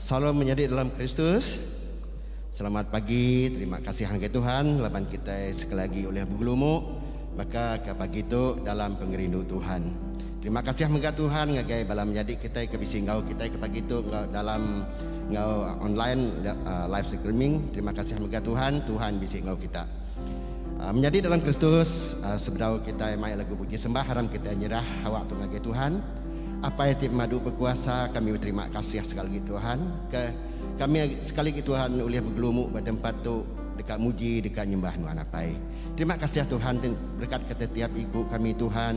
Salam menjadi dalam Kristus. Selamat pagi, terima kasih hangga Tuhan laban kita sekali lagi oleh Bugulumu maka ke pagi itu dalam pengerindu Tuhan. Terima kasih hangga Tuhan ngagai balam menjadi kita ke bisi ngau kita ke pagi itu dalam ngau online live streaming. Terima kasih hangga Tuhan, Tuhan bisi ngau kita. Menjadi dalam Kristus sebelum kita mai lagu puji sembah haram kita nyerah waktu ngagai Tuhan. Apa yang madu berkuasa kami berterima kasih sekali lagi Tuhan kami sekali lagi Tuhan oleh bergelumuk pada tempat tu dekat muji dekat nyembah Tuhan apai. Terima kasih Tuhan berkat setiap ikut kami Tuhan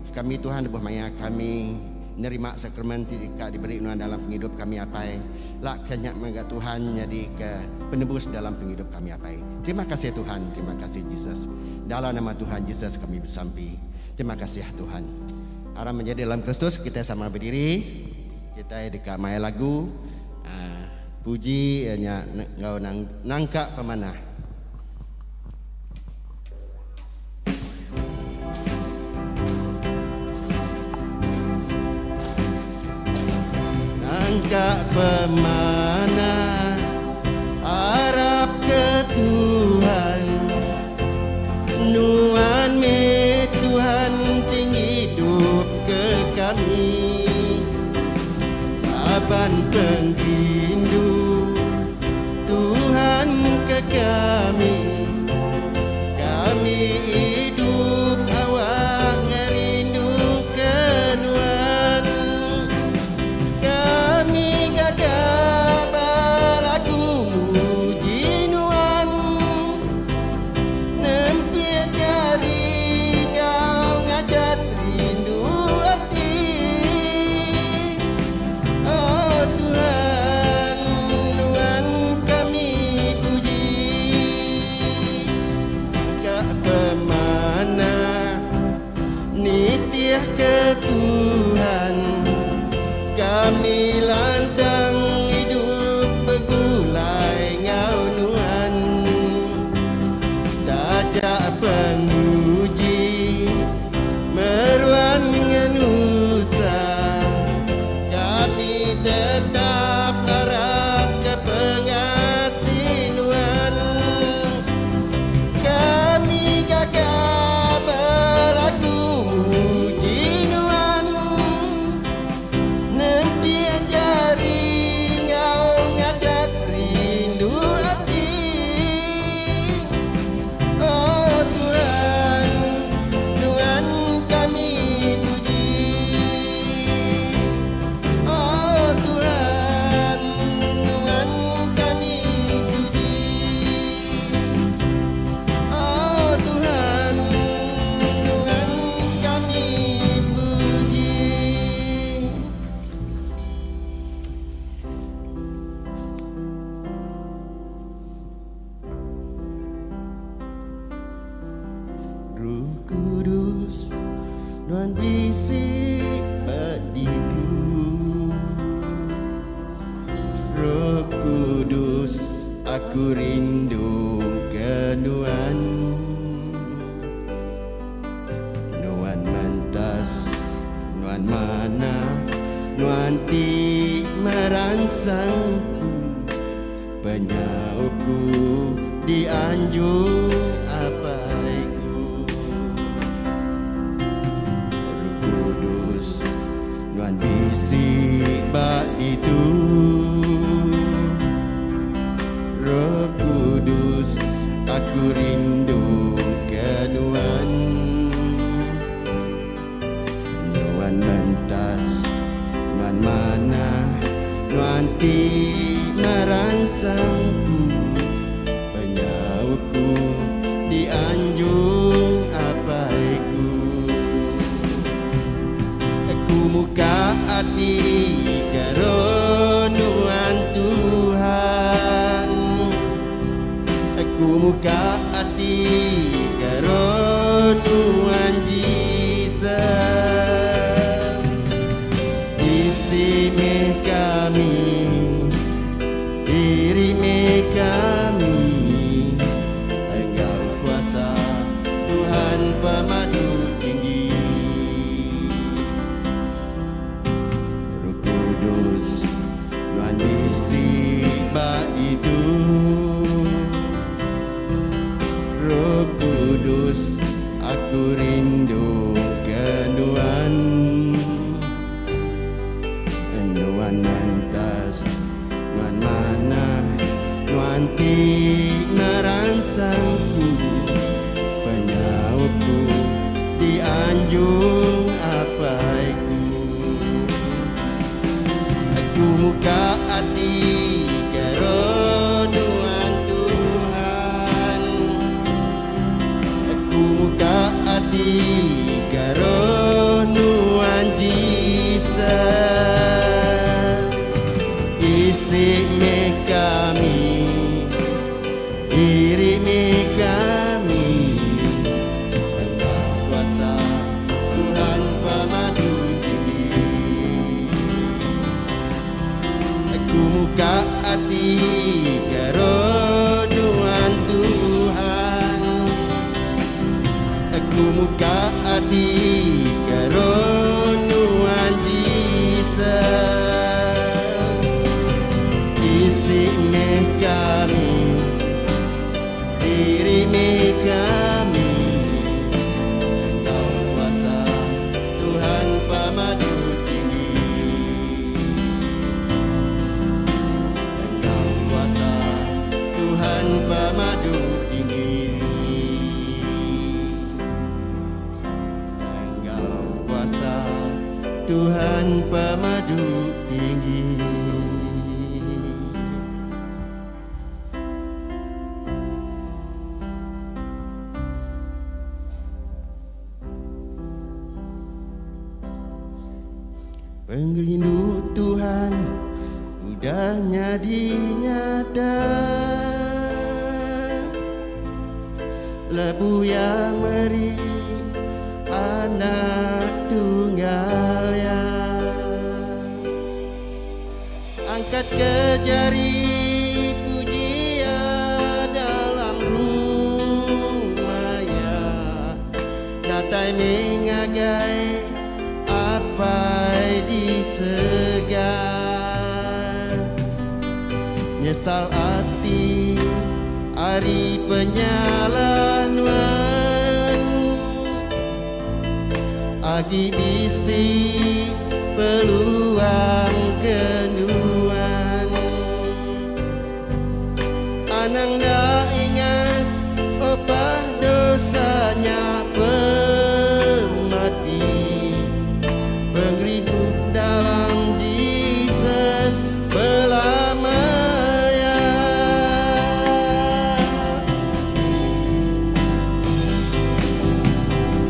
kami Tuhan debuh maya kami nerima sakramen dekat diberi Tuhan dalam penghidup kami apai lak kenyak mangga Tuhan jadi ke penebus dalam penghidup kami apai. Terima kasih Tuhan, terima kasih Yesus. Dalam nama Tuhan Yesus kami bersampi. Terima kasih Tuhan. Aram menjadi dalam Kristus kita sama berdiri kita dekat maya lagu puji nya ngau nangka pemanah nangka pemanah harap ke Tuhan nuan me Tuhan tinggi hidup ke kami aban penghindu Tuhan ke kami hidup awak ngerindu kenuan kami gagah balagu muji nuan nempit jari ngau ngajat rindu hati oh Tuhan nuan kami puji kak pemana nitiah ke Tuhan kami lantang hidup begulai ngau nuan dajak penguji meruan ngenusa kami tetap harap ke pengasinuan kami gagah berlagu muji nuan nempian jari ngau ngajak rindu hati oh Tuhan Tuhan kami puji oh Tuhan Tuhan kami puji oh Tuhan Tuhan kami puji. Roh Kudus Tuhan bisik padiku Roh Kudus aku rindu kenuan nuan mentas nuan mana nuan ti merangsangku penyauku di anjung apaiku Roh Kudus nuan bisik bak itu Roh Kudus aku rindu kenuan nuan mentas nuan mana nuan ti merangsangku penyauku di anjung apaiku aku muka hati keronuan Tuhan aku muka hati keronuan Jesus isi me kami diri me kami engkau kuasa Tuhan pemadu tinggi Roh Kudus Tuhan hati keronuan Tuhan. Aku muka hati keronuan Jesus. Isi meh kami, diri meh kami. Engkau kuasa Tuhan pemadu tinggi. Engkau kuasa Tuhan pemadu tinggi. Engkau kuasa Tuhan pemadu tinggi. Pengrindu Tuhan udahnya dinyata, lebuya meri anak tunggalnya. Angkat ke jari pujian dalam rumahnya, natai mengagai apa disegar. Nyesal hati hari penyalahan, agi isi peluang kenuan. Anang dah ingat apa dosanya pemati, pengrindu dalam Jesus belamanya.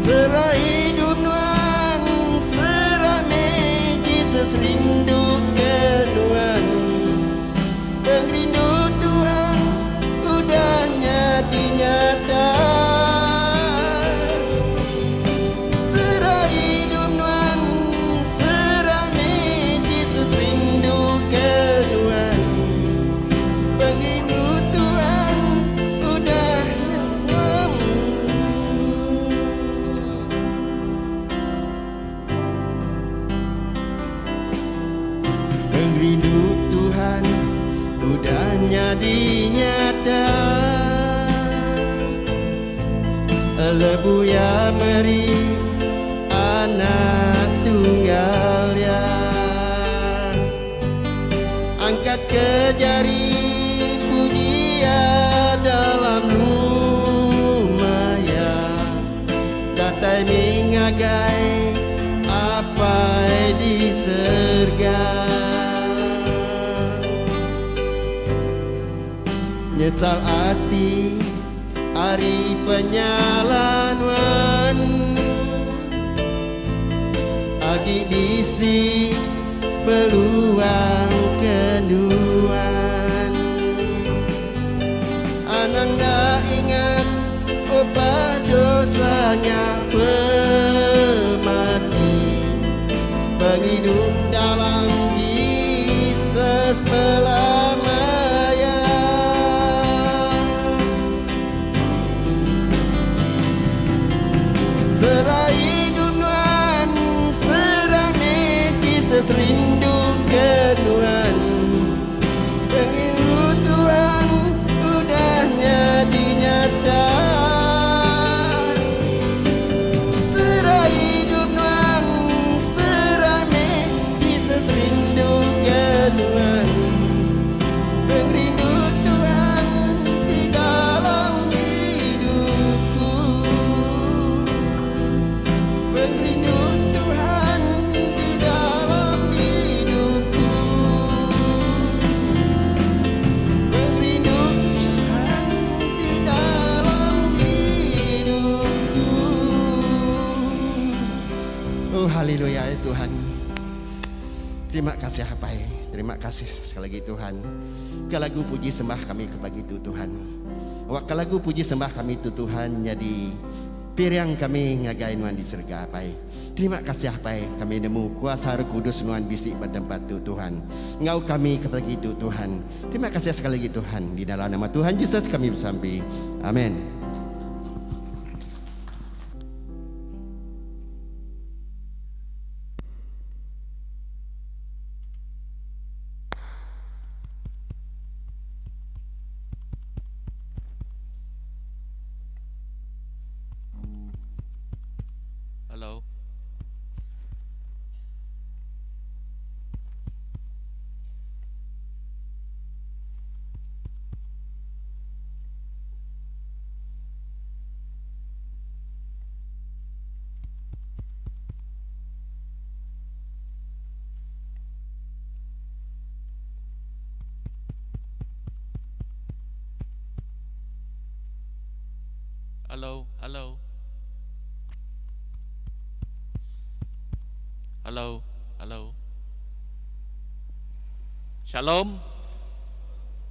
Serah hidup nuan, serah Jesus rindu kenuan. Pengrindu Tuhan udahnya dinyata. Rindu Tuhan udahnya dinyata, lebuya meri anak tunggalnya. Angkat ke jari pujian dalam rumahnya, datai mengagai apa diserga. Nyesal hati hari penyalahan, agi diisi peluang kenuan. Anang dah ingat apa dosanya pemati, penghidup dalam Jesus belamanya. Serah hidup nuan, serah Jesus rindu kenuan. Pengrindu Tuhan udahnya dinyata. Serah hidup nuan, serah Jesus rindu kenuan. Pengrindu Tuhan di dalam hidupku. Pengrindu Tuhan di dalam hidupku. Pengrindu Tuhan di dalam hidupku. Oh haleluya ya Tuhan. Terima kasih Hapai. Terima kasih sekali lagi Tuhan. Ke lagu puji sembah kami kepada itu Tuhan. Waktu lagu puji sembah kami itu Tuhan jadi Piriang kami ngagai nuan di surga pai. Terima kasih pai kami nemu kuasa Roh Kudus nuan bisik pada tempat tu Tuhan. Engau kami kepada itu Tuhan. Terima kasih sekali lagi Tuhan. Di dalam nama Tuhan Yesus kami bersampai. Amin. Hello. Hello, hello. Halo, halo. Shalom.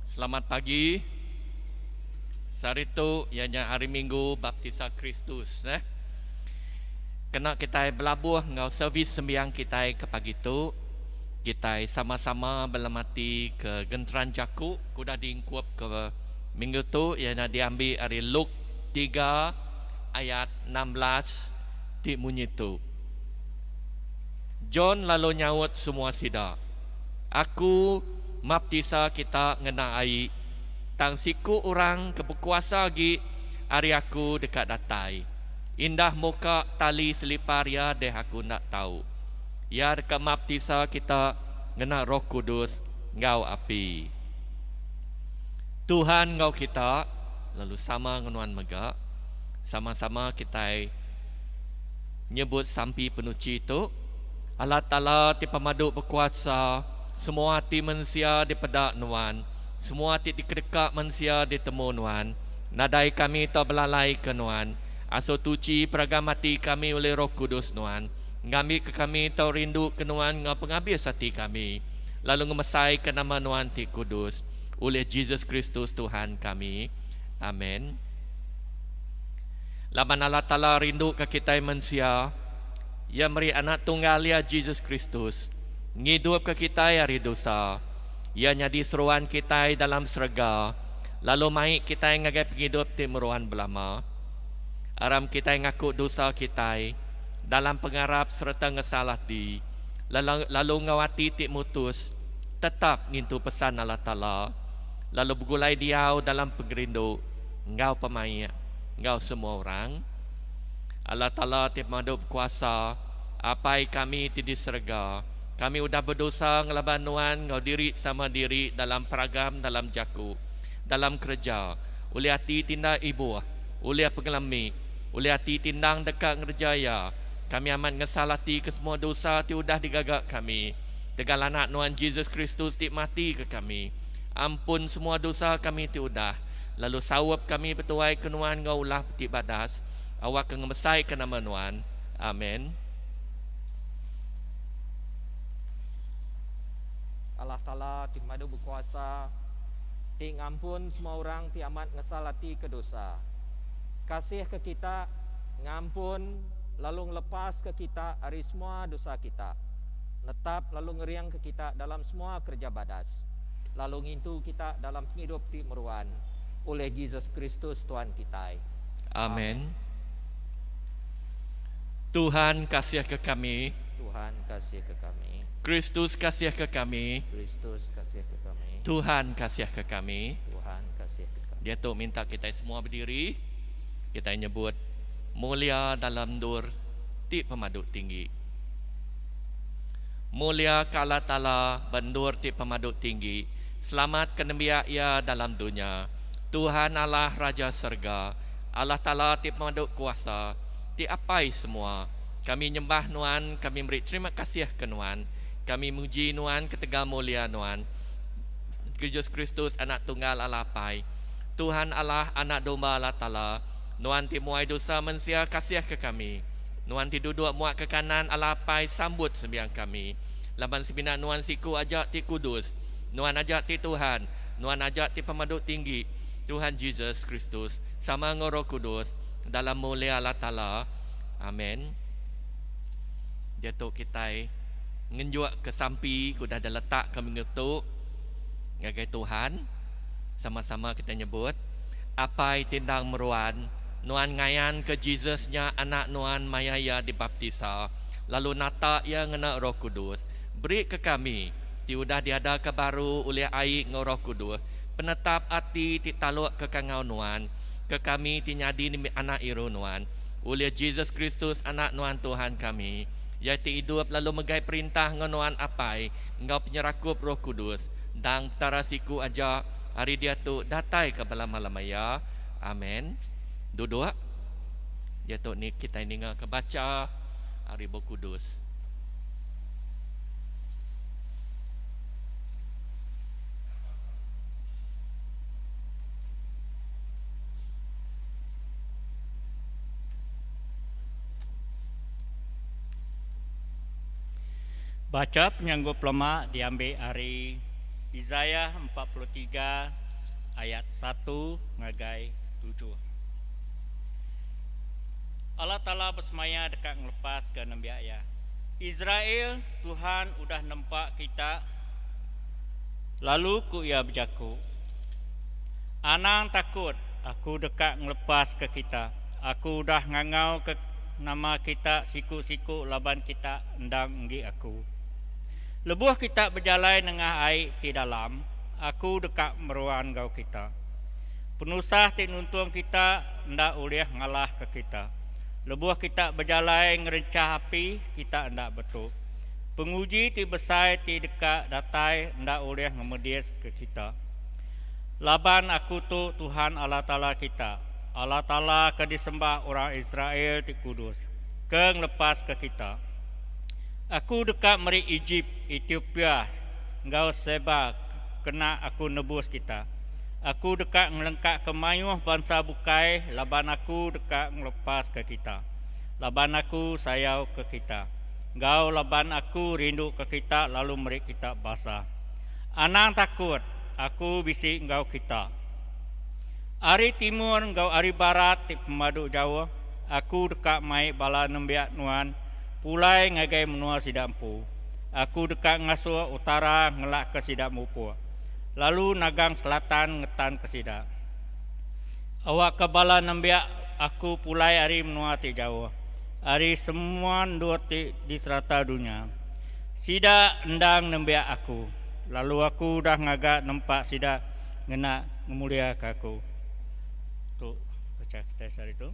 Selamat pagi. Sarito ianya hari Minggu Baptisa Kristus, Kena kita berlabuh ngau servis sembiang kita ke pagi tu. Kita sama-sama belamati ke Genteran Jaku, kuda diingkup ke minggu tu ianya diambil dari Luke 3 ayat 16 di bunyi tu. John lalu nyaut semua sida. Aku baptisa kita ngena air. Tang siku orang kepukuasa lagi hari aku dekat datai. Indah muka tali selipar ya deh aku nak tahu. Ya dekat baptisa kita ngena Roh Kudus ngau api. Tuhan ngau kita lalu sama ngenuan mega. Sama-sama kita nyebut sampi penuci itu. Allah Ta'ala ti pemadu berkuasa, semua hati manusia di pedak nuan, semua hati di kedekak manusia di temu nuan, nadai kami tak belalai ke nuan, aso tuci pragamati kami oleh Roh Kudus nuan, ngambil ke kami tau rindu ke nuan ngau penghabis hati kami, lalu ngemesai ke nama nuan ti kudus, oleh Jesus Kristus Tuhan kami. Amin. Laban Allah Ta'ala rindu ke kita manusia, ia beri anak tunggal ya Jesus Kristus, ngidup ke kita hari dosa, ia nyadi seruan kita dalam serga, lalu mai kita ngagai penghidup di meruan belama, aram kita ngaku dosa kita, dalam pengarap serta ngesalah di, lalu ngawati ti mutus, tetap ngintu pesan Allah Ta'ala, lalu bergulai diau dalam pengerindu, ngau pemain, ngau semua orang. Allah Ta'ala tiap madu berkuasa, apai kami ti diserga. Kami udah berdosa ngelaban nuan ngau diri sama diri dalam peragam, dalam jaku, dalam kerja. Oleh hati tindak ibu, oleh pengelami, oleh hati tindang dekat ngerjaya. Kami amat ngesalati ke semua dosa ti udah digagak kami. Tegal anak nuan Jesus Kristus ti mati ke kami. Ampun semua dosa kami ti udah. Lalu sawap kami betuai ke nuan ngau ulah ti badas. Awak kengemesai ke nama nuan. Amin. Allah Ta'ala ti madu berkuasa, ti ngampun semua orang ti amat ngesalati ke dosa. Kasih ke kita, ngampun lalu ngelepas ke kita dari semua dosa kita. Netap lalu ngeriang ke kita dalam semua kerja badas. Lalu ngintu kita dalam hidup ti meruan oleh Jesus Kristus Tuhan kita. Amin. Tuhan kasih ke kami. Tuhan kasih ke kami. Kristus kasih ke kami. Kristus kasih ke kami. Tuhan kasih ke kami. Tuhan kasih ke kami. Dia tu minta kita semua berdiri. Kita nyebut mulia dalam dur ti pemaduk tinggi. Mulia ke Allah Ta'ala bendur ti pemaduk tinggi. Selamat ke Nabi ia dalam dunia. Tuhan Allah Raja Serga, Allah Ta'ala ti pemaduk kuasa, ti apai semua. Kami nyembah nuan, kami beri terima kasih ke nuan. Kami muji nuan ketegal mulia nuan. Yesus Kristus anak tunggal Allah pai. Tuhan Allah anak domba Allah Ta'ala. Nuan ti muai dosa manusia kasih ke kami. Nuan ti duduk muak ke kanan Allah pai sambut sembiang kami. Laban sebinak nuan siku ajak ti kudus. Nuan ajak ti Tuhan. Nuan ajak ti pemaduk tinggi. Tuhan Jesus Kristus sama ngoro kudus. dalam mulia Allah Ta'ala. Amin. Dia tu kita ngenjuk ke sampi ku dah ada letak ke mengetuk ngagai Tuhan. Sama-sama kita nyebut apai tindang meruan nuan ngayan ke Jesusnya anak nuan mayaya dibaptisa lalu nata ia ngena Roh Kudus. Beri ke kami ti udah diada ke baru oleh air ngau Roh Kudus. Penetap hati ti taluk ke kangau nuan ke kami ti nyadi ni anak iru nuan oleh Jesus Kristus anak nuan Tuhan kami. Ya ti hidup lalu megai perintah ngonuan apai engkau penyerakup Roh Kudus dan tarasiku aja hari dia tu datai ke malam-malamaya. Amin. Duduk. Dia tu ni kita ini ke baca hari Roh Kudus. Baca penyanggup lemah diambil hari Yesaya 43 ayat 1 ngagai 7. Allah Ta'ala bersemaya dekat ngelepas ke Nabi ayat. Israel, Tuhan udah nampak kita, lalu ku ia berjaku. Anang takut, aku dekat ngelepas ke kita. Aku udah ngangau ke nama kita siku-siku laban kita endang nggi aku. Lebuh kita berjalan dengan air di dalam, aku dekat meruan gau kita. Penusah ti nuntung kita ndak ulih ngalah ke kita. Lebuh kita berjalan ngerencah api, kita ndak betul. Penguji ti besai ti dekat datai ndak ulih ngemedias ke kita. Laban aku tu Tuhan Allah Ta'ala kita. Allah Ta'ala ke disembah orang Israel ti kudus. Ke ngelepas ke kita. Aku dekat meri Egypt, Ethiopia, engkau Seba, kena aku nebus kita. Aku dekat ngelengkak ke mayuh bangsa bukai, laban aku dekat ngelepas ke kita. Laban aku sayau ke kita. Engkau laban aku rindu ke kita, lalu meri kita basah. Anang takut, aku bisi engkau kita. Ari timur, engkau ari barat, di pemaduk Jawa, aku dekat mai bala nembiak nuan, pulai ngagai menua sidampu. Aku dekat ngasuh utara ngelak ke sidap mupu. Lalu nagang selatan ngetan ke sidap. Awak kebala nembiak aku pulai hari menua ti Jawa. Hari semua ndut di serata dunia. Sida endang nembiak aku. Lalu aku dah ngagak nempak sida ngena ngemulia ke aku. Tu baca kita hari itu.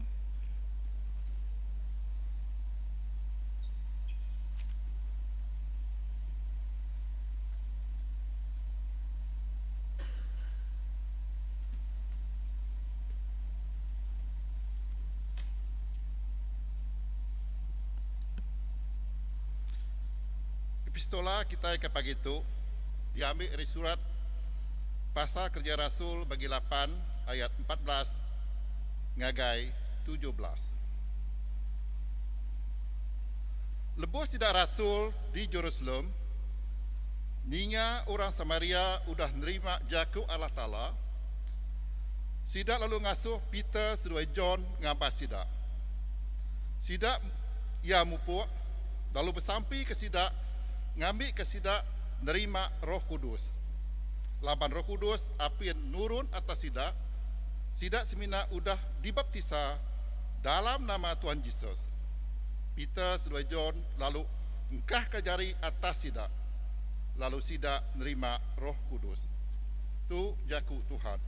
Epistola kita ke pagi itu diambil dari surat Pasal Kerja Rasul bagi 8 ayat 14 ngagai 17. Lebus tidak rasul di Jerusalem, ninya orang Samaria udah nerima jaku Allah Ta'ala. Sidak lalu ngasuh Peter sedua John ngampas sidak. Sidak ia mupuk lalu bersampi ke sidak ngambil ke sidak nerima Roh Kudus. Laban Roh Kudus api yang nurun atas sidak. Sidak semina udah dibaptisa dalam nama Tuhan Yesus. Peter sedua John lalu engkah ke jari atas sidak. Lalu sidak nerima Roh Kudus. Tu jaku Tuhan.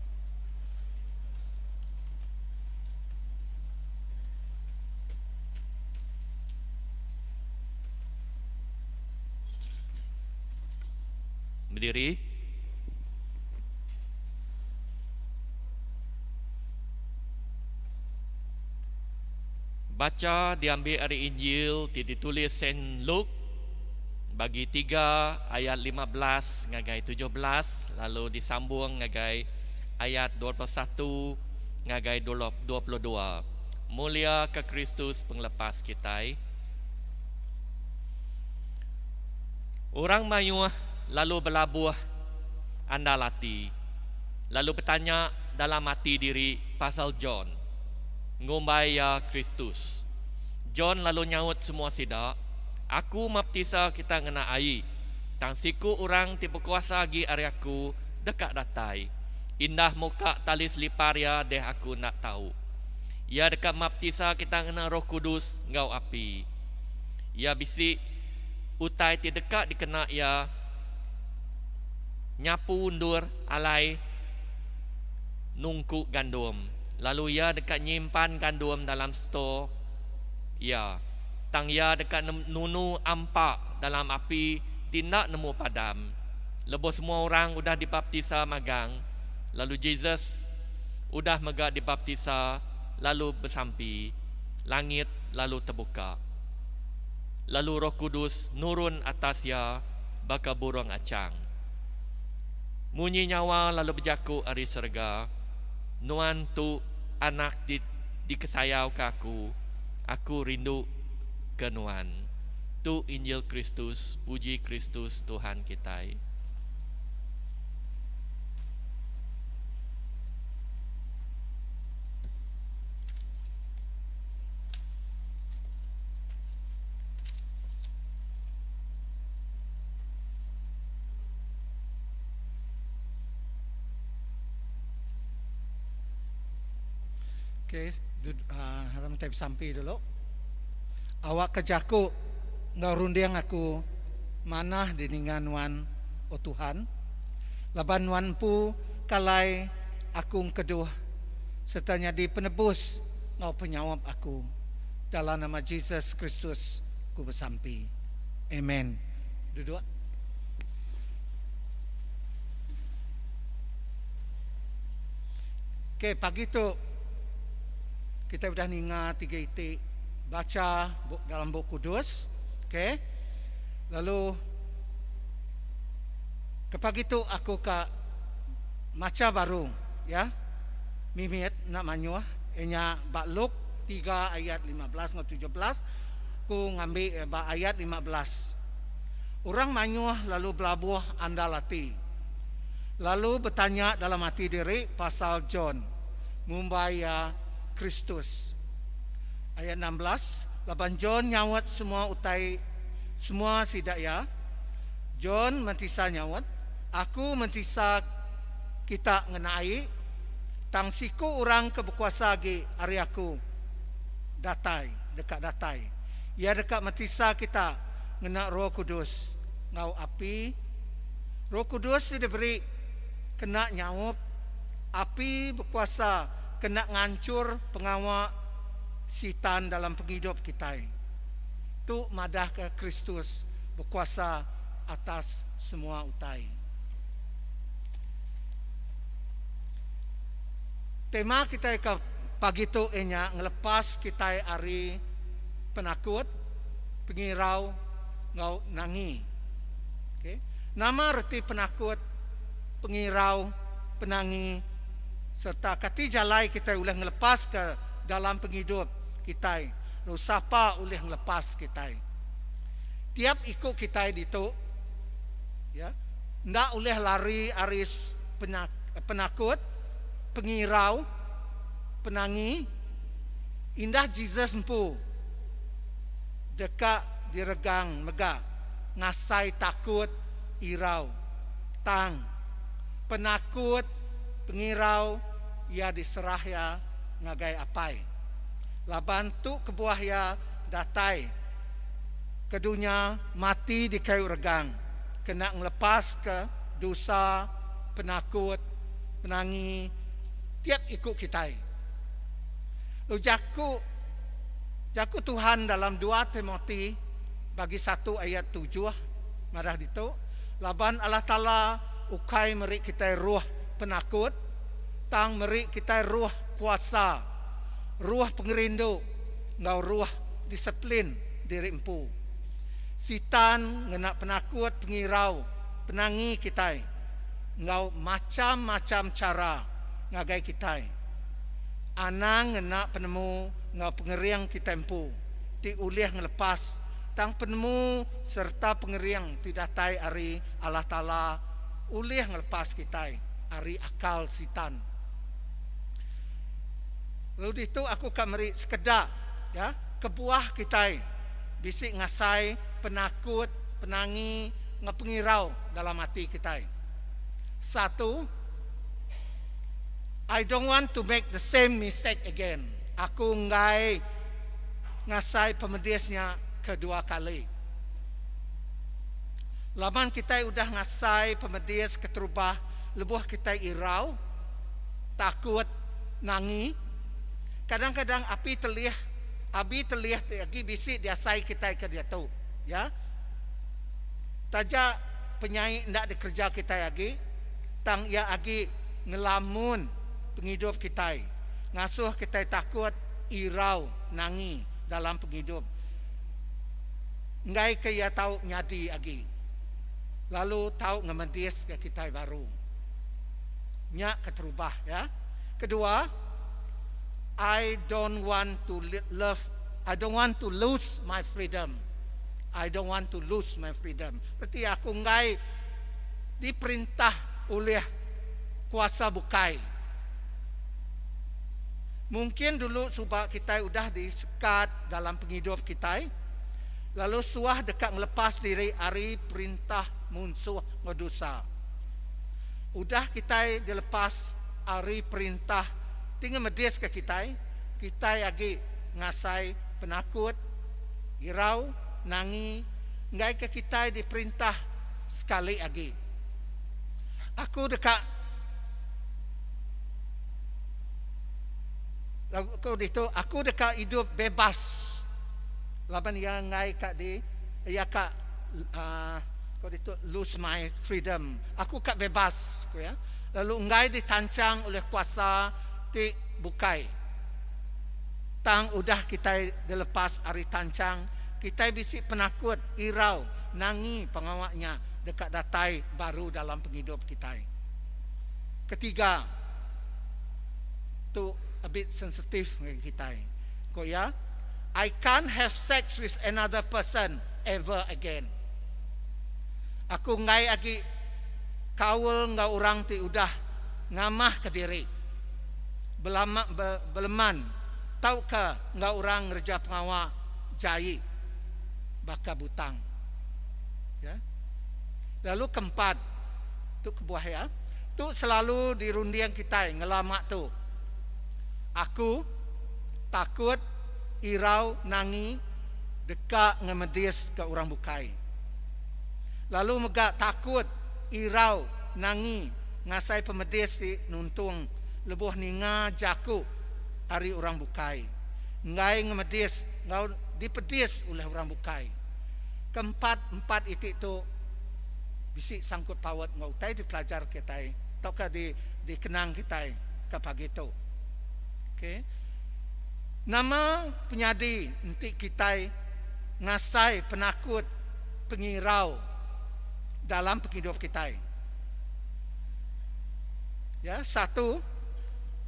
Berdiri. Baca diambil dari Injil ditulis Saint Luke bagi 3 ayat 15 ngagai 17 lalu disambung ngagai ayat 21 ngagai 22. Mulia ke Kristus penglepas kita. Orang mayuh lalu berlabuh andalati, lalu bertanya dalam hati diri pasal John. ngombai ya Kristus. John lalu nyaut semua sidak, aku baptisa kita ngena air. Tang siku orang tipe kuasa gi ari aku dekat datai. Indah muka tali selipar ya deh aku nak tahu. Ya dekat baptisa kita ngena Roh Kudus ngau api. Ya bisik utai ti dekat dikena ya nyapu undur alai nungku gandum. Lalu ya dekat nyimpan gandum dalam stor. Ya, tang ya dekat nunu ampak dalam api tindak nemu padam. Lepas semua orang udah dibaptisa magang. Lalu Jesus udah megak dibaptisa, lalu bersampi. Langit lalu terbuka. Lalu Roh Kudus nurun atas ya baka burung acang. Munyi nyawa lalu berjaku ari serga. Nuan tu anak dikesayau ke aku rindu ke Nuan. Tu Injil Kristus, puji Kristus Tuhan kita. Okey, haram type sampai dulu. Awak kejaku ngarundiang aku manah diningan wan o Tuhan. Laban wan pu kalai aku keduh sertanya di penebus ngau penyawab aku. Dalam nama Jesus Kristus ku bersampi. Amen. Duduk. Okey, pagi tu kita sudah ninga 3 itik baca dalam buku Kudus. Okay. Lalu ke pagi tu aku ke maca baru ya. Mimit nak manyuah enya Bakluk 3 ayat 15 ngan 17. Ku ngambil ayat 15. Orang manyuah lalu belabuh andalati. Lalu bertanya dalam hati diri pasal John ngumbaya Kristus. Ayat 16, laban John nyawat semua utai semua sidak ya. John mentisa nyawat, aku mentisa kita ngenai tang siku orang keberkuasa gi ari aku datai dekat datai. Ya dekat mentisa kita ngena Roh Kudus ngau api. Roh Kudus diberi kena nyawat api berkuasa kena ngancur pengawak sitan dalam penghidup kita. Tu madah ke Kristus berkuasa atas semua utai. Tema kita ke pagi tu enya ngelepas kita ari penakut, pengirau, ngau nangi. Okay. Nama reti penakut, pengirau, penangi serta kati jalai kita boleh ngelepas ke dalam penghidup kita. Lalu siapa boleh ngelepas kita? Tiap ikut kita itu, ya, ndak boleh lari aris penakut, pengirau, penangi. Indah Jesus empu dekat diregang megak ngasai takut irau tang penakut pengirau ia diserah ya ngagai apai. Laban tu kebuah ya datai kedunya mati di kayu regang. Kena ngelepas ke dosa, penakut, penangi. Tiap ikut kita. Lu jaku Tuhan dalam 2 Timotius bagi 1 ayat 7 marah itu. Laban Allah Ta'ala ukai meri kita ruh penakut, tang meri kita ruh kuasa, ruh pengerindu, ngau ruh disiplin diri empu. Sitan ngena penakut, pengirau, penangi kita, ngau macam-macam cara ngagai kita. Anang ngena penemu ngau pengeriang kita empu, ti ulih ngelepas tang penemu serta pengeriang tidak tai ari Allah Ta'ala ulih ngelepas kita. Ari akal sitan. Lalu itu aku kameri sekedar ya kebuah kita bisik ngasai penakut, penangi, ngepengirau dalam hati kita. Satu, I don't want to make the same mistake again. Aku ngai ngasai pemedisnya kedua kali. Laman kita udah ngasai pemedis keterubah, lebuh kita irau, takut, nangi. Kadang-kadang abi terlihat lagi bisik dia sai kita ke dia tahu, ya. Taja penyanyi ndak dikerja kita lagi, tang ia lagi ngelamun penghidup kita. Ngasuh kita takut, irau, nangi dalam penghidup. Ngai ke ia tahu nyadi lagi. Lalu tahu ngemedis ke kita baru. Nyak keterubah, ya. Kedua, I don't want to lose my freedom. I don't want to lose my freedom. Berarti aku ngai diperintah oleh kuasa bukai. Mungkin dulu sebab kita udah disekat dalam penghidup kita, lalu suah dekat melepas diri hari perintah musuh ngedosa. Udah kita dilepas hari perintah tinggal medis ke kita lagi ngasai penakut, irau, nangi, ngai ke kita diperintah sekali lagi. Aku dekat hidup bebas. Laban yang ngai kat di ya kak kau itu lose my freedom. Aku kat bebas, ya. Lalu ngai ditancang oleh kuasa ti bukai. Tang udah kita dilepas hari tancang, kita bisik penakut, irau, nangi pengawaknya dekat datai baru dalam penghidup kita. Ketiga, tu a bit sensitif bagi kita. Kau ya, I can't have sex with another person ever again. Aku ngai lagi kawul ngau orang ti udah ngamah ke diri. Beleman, tahukah ngau orang ngerja pengawak jai baka butang. Ya. Lalu keempat, tu kebuah ya. Tu selalu di rundiang kita ngelamak tu. Aku takut, irau, nangi, dekat ngemedis ke orang bukai. Lalu megak takut, irau, nangi, ngasai pemedis di nuntung, lebuh ninga jaku hari orang bukai. Ngai ngemedis, ngau dipedis oleh orang bukai. Keempat itu bisik sangkut pawat ngau tai dipelajar kita, ataukah dikenang kita ke pagi itu. Okay. Nama penyadi untuk kita ngasai penakut, pengirau dalam penghidup kita. Ya, satu,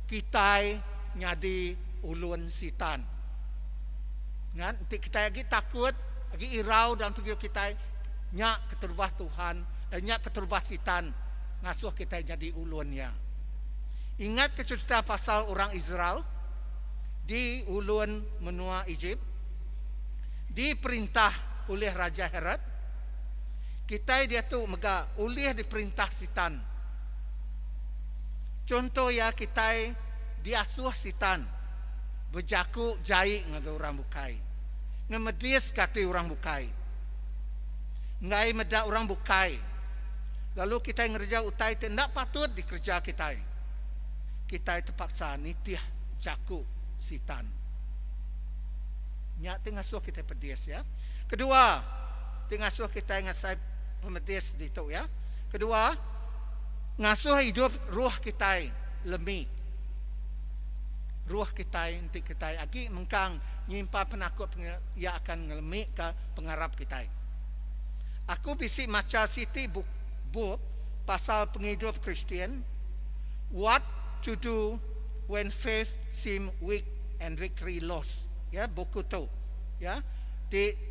kita nyadi ulun sitan. Nanti kita lagi takut, lagi irau dalam penghidup kita, nyak keterubah Tuhan, nyak keterubah sitan, ngasuh kita jadi ulunnya. Ingat ke cerita pasal orang Israel di ulun menua Egypt, diperintah oleh Raja Herod. Kita dia tu mega oleh diperintah sitan. Contoh ya, kita diasuh sitan, berjaku jai ngaga orang bukai, ngemedis kata orang bukai, ngai meda orang bukai. Lalu kita ngerja utai tidak patut dikerja kita. Kita terpaksa nitiah jaku sitan. Nyak ngasuh kita pedis ya. Kedua, ngasuh kita ngasai pemedis itu ya. Kedua, ngasuh hidup ruh kita lemi. Ruh kita nanti kita lagi mengkang nyimpa penakut ia akan ngelemi ke pengharap kita. Aku bisik maca siti buk pasal penghidup Kristian. What to do when faith seem weak and victory lost. Ya, buku tu. Ya,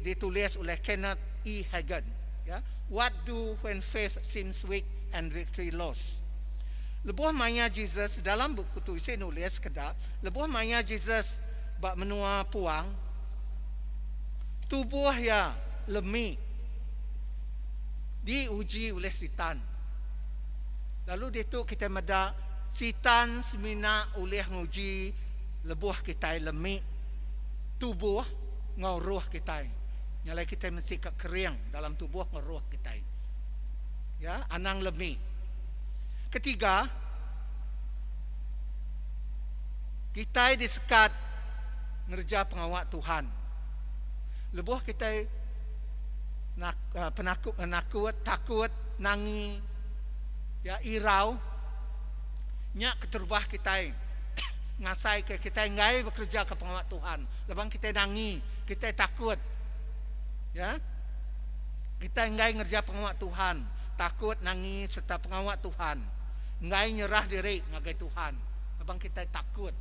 ditulis oleh Kenneth E. Hagin. Ya, what do when faith seems weak and victory lost. Lebuh maya Jesus dalam buku tu saya nulis kedap. Lebuh maya Jesus bak menua puang. Tubuh ya lemik diuji oleh setan. Lalu dia tu kita meda setan semina oleh nguji lebuh kita lemik tubuh ngau roh kita. Nyalai kita mesti kekering dalam tubuh ngau roh kita. Ya, anang lemik. Ketiga, kita disekat ngerja pengawak Tuhan. Lebuh kita penakut, takut, nangi, ya irau, nyak keterbah kita ngasai ke kita ngai bekerja ke pengawak Tuhan. Lebang kita nangi, kita takut, ya kita ngai ngerja pengawak Tuhan, takut, nangi serta pengawak Tuhan. Ngai nyerah diri ngagai Tuhan. Abang kita takut.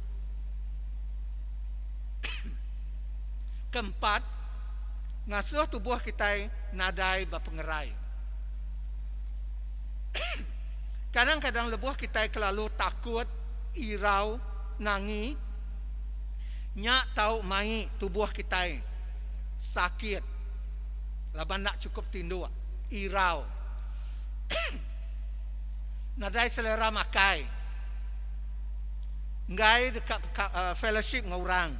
Keempat, ngasuh tubuh kita nadai bapengerai. Kadang-kadang lebuh kita kelalu takut, irau, nangi, nyak tahu mai tubuh kita sakit. Laban nak cukup tindu, irau. Nadai selera makai. Ngai dekat fellowship ngorang.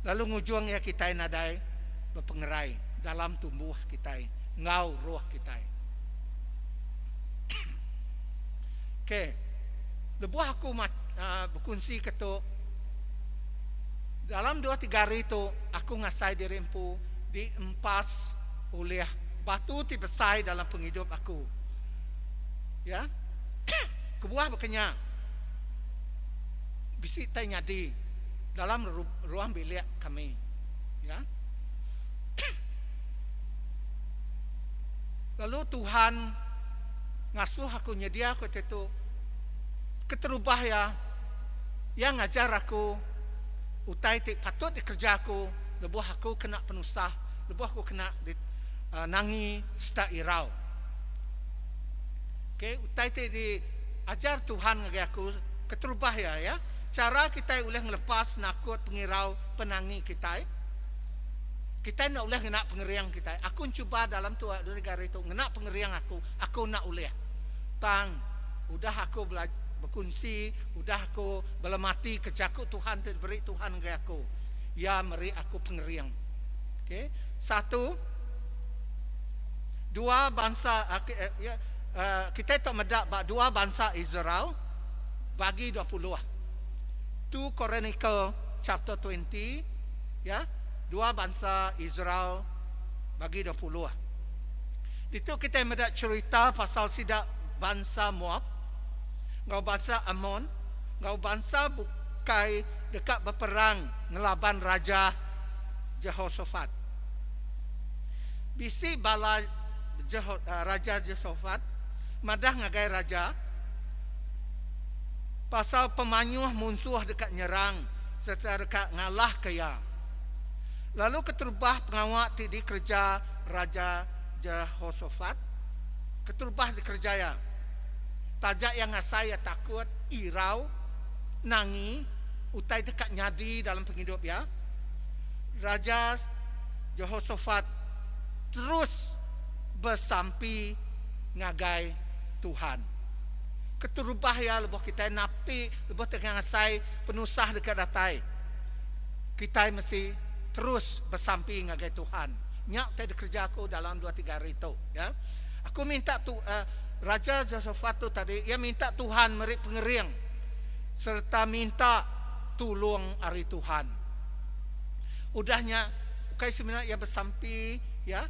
Lalu ngujung ya kita nadai berpengerai dalam tubuh kita, ngau roh kita. Okey. Lebuh aku berkongsi ketuk dalam 2-3 hari itu aku ngasai diri empu diempas oleh batu tibesai dalam penghidup aku. Ya. Kebuah berkenyak. Bisik tai nyadi dalam ruang bilik kami. Ya. Lalu Tuhan ngasuh aku nyedia aku itu keterubah ya. Yang ngajar aku utai patut dikerja aku, lebuh aku kena penusah, lebuh aku kena nangi serta irau. Okay, utai di ajar Tuhan ngagi aku keterubah ya. Cara kita boleh melepas nakut pengirau penangi kita. Kita nak boleh nak pengeriang kita. Aku cuba dalam tu 2-3 hari itu nak pengeriang aku nak boleh. Tang, udah aku berkongsi, udah aku belemati kejaku Tuhan beri Tuhan ngagi aku. Ya meri aku pengeriang. Okay, 1, 2 bangsa kita tak medak 2 bangsa Israel bagi 20. 2 Chronicle chapter 20, ya, 2 bangsa Israel bagi 20. Itu kita medak cerita pasal sidak bangsa Moab, ngau bangsa Ammon, ngau bangsa bukai dekat berperang ngelaban Raja Jehoshaphat. Bisi bala Raja Jehoshaphat madah ngagai raja pasal pemanyuh musuh dekat nyerang serta dekat ngalah kaya. Lalu keterubah pengawak di kerja Raja Jehoshaphat, keterubah di kerja ya. Tajak yang saya takut, irau, nangi, utai dekat nyadi dalam penghidup ya. Raja Jehoshaphat terus bersampi ngagai Tuhan. Keterubah ya lebuh kita napi, lebuh tengah ngasai penusah dekat datai. Kita mesti terus bersampi ngagai Tuhan. Nyak tadi kerja aku dalam 2-3 hari itu, ya. Aku minta Raja Jehoshaphat tu tadi, ia minta Tuhan meri pengeriang serta minta tolong hari Tuhan. Udahnya kai sebenarnya ia bersampi, ya.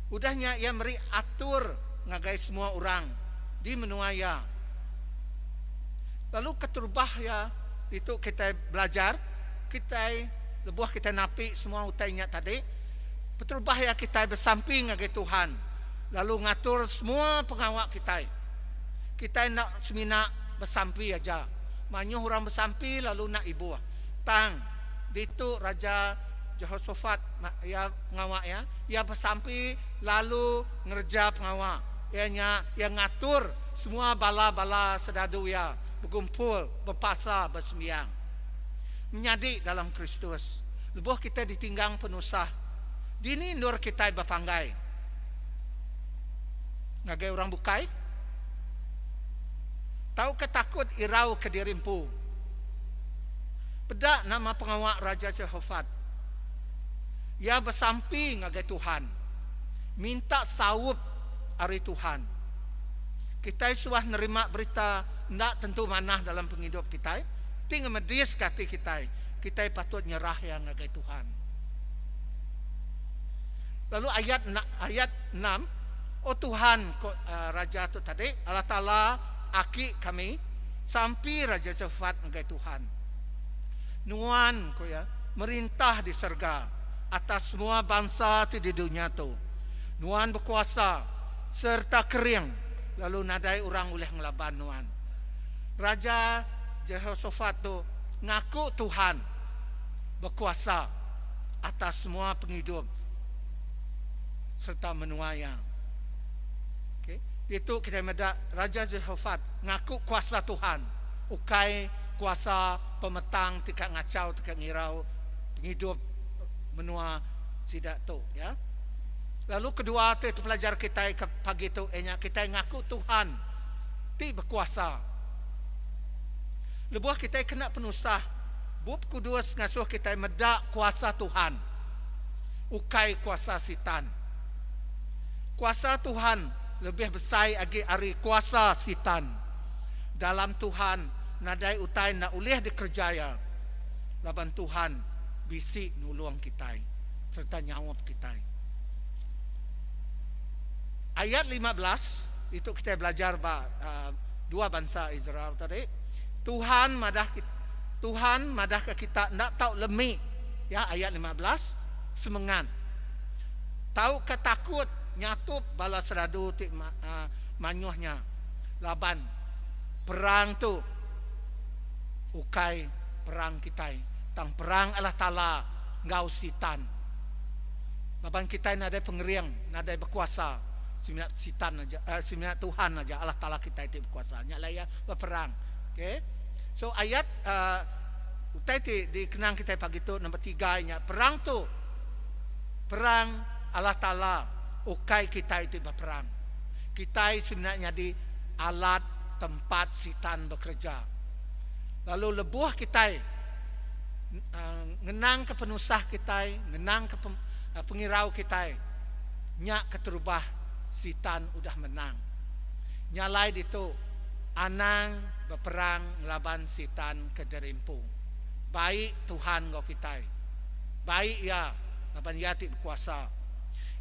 Udahnya ia meri atur ngagai semua orang di menuaya. Lalu keterubah ya itu kita belajar, kita lebuh kita napi semua utainya tadi. Keterubah ya kita bersamping ngagai Tuhan. Lalu ngatur semua pengawak kita. Kita nak semina bersampi aja. Manyuh orang bersampi lalu nak ibu. Tang itu Raja Jehoshaphat ya ngawak ya. Ia bersampi lalu ngerja pengawak. Ianya yang ngatur semua bala-bala sedadu ya berkumpul, berpasa, bersembiang. Menjadi dalam Kristus. Lebuh kita ditinggang penusah. Dini nur kita bapanggai. Ngagai orang bukai. Tahu ketakut irau ke dirimpu. Pedak nama pengawak Raja Jehoshafat. Ia bersamping ngagai Tuhan. Minta sawup hari Tuhan. Kita suah nerima berita ndak tentu manah dalam penghidup kita. Tinggal medis kati kita. Kita patut nyerah yang ngagai Tuhan. Lalu ayat 6. Oh Tuhan Raja tu tadi Allah Ta'ala aki kami sampai Raja Jehoshafat ngagai Tuhan. Nuan ko ya merintah di surga atas semua bangsa di dunia tu. Nuan berkuasa serta kering lalu nadai orang oleh ngelaban nuan. Raja Jehoshafat tu ngaku Tuhan berkuasa atas semua penghidup serta menuaya. Okay. Itu kita medak Raja Jehoshafat ngaku kuasa Tuhan. Ukai kuasa pemetang tidak ngacau, tidak ngirau penghidup menua sidak tu ya. Lalu kedua tu pelajar kita pagi tu kita ngaku Tuhan ti berkuasa. Lebuh kita kena penusah bub kudus ngasuh kita medak kuasa Tuhan. Ukai kuasa sitan. Kuasa Tuhan lebih besar lagi dari kuasa sitan. Dalam Tuhan nadai utai nak ulih dikerjaya. Laban Tuhan bisik nulung kita serta nyawab kita. Ayat 15 itu kita belajar dua bangsa Israel tadi. Tuhan madah ke kita nak tahu lemik ya ayat 15 semengan. Tahu ketakut nyatup bala seradu manyuhnya laban perang tu ukai perang kita tang perang Allah Ta'ala ngau sitan laban kita nadai pengeriang nadai berkuasa seminat sitan aja seminat Tuhan aja Allah Ta'ala kita itu berkuasa nyalaya berperang. Okay. So ayat utai dikenang kita pagi tu nombor 3 nya perang tu perang Allah Ta'ala ukai kita itu berperang. Kita sebenarnya di alat tempat sitan bekerja. Lalu lebuh kita ngenang ke penusah kita, ngenang ke pengirau kita. Nyak keterubah sitan udah menang. Nyalai itu anang berperang ngelaban sitan ke derimpu. Baik Tuhan ngau kita. Baik ya, laban yati berkuasa.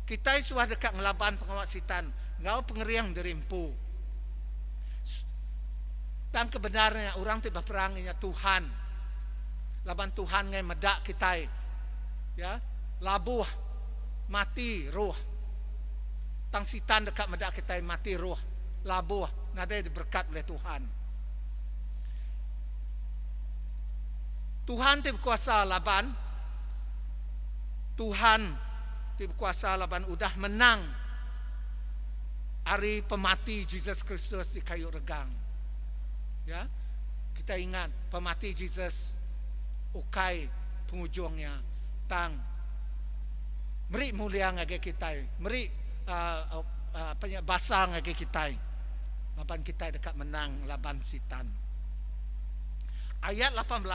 Kita sudah dekat ngelaban pengawal sitan, ngau pengeriang derimpu. Dan kebenarnya orang tu berperangnya Tuhan. Laban Tuhan ngai medak kita. Ya, labuh mati roh. Tang sitan dekat medak kita mati roh. Labuh nadai diberkat oleh Tuhan. Tuhan tu berkuasa laban. Tuhan berkuasa laban udah menang hari pemati Jesus Kristus di kayu regang. Ya, kita ingat pemati Jesus ukai pengujungnya tang meri mulia ngage kita, meri basang ngage kita. Laban kita dekat menang laban sitan. Ayat 18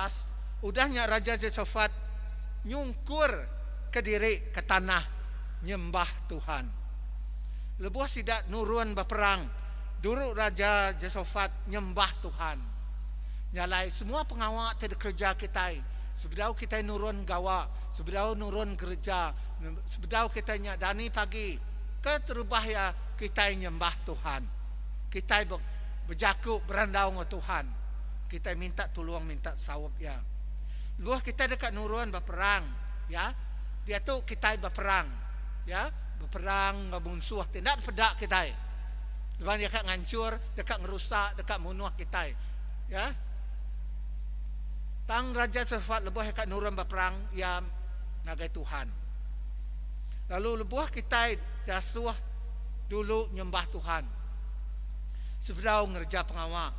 udahnya Raja Jehoshafat nyungkur ke diri ke tanah nyembah Tuhan. Lebuh sidak nurun berperang. Dulu Raja Jehoshafat nyembah Tuhan. Nyalai semua pengawal tidak kerja kita. Sebedau kita nurun gawa, sebedau nurun gereja, sebedau kita nyadani pagi. Keterubah ya kita nyembah Tuhan. Kita berjaku berandau dengan Tuhan. Kita minta tolong, minta sawab ya. Lebuh kita dekat nurun berperang, ya. Dia tu kita berperang. Ya, berperang ngabunsuh tidak pedak kita. Lepas dekat ngancur, dekat ngerusak, dekat munuh kita. Ya. Tang Raja Jehoshafat lebuh dekat nurun berperang ya nagai Tuhan. Lalu lebuh kita dasuh dulu nyembah Tuhan. Sebelum ngerja pengawak,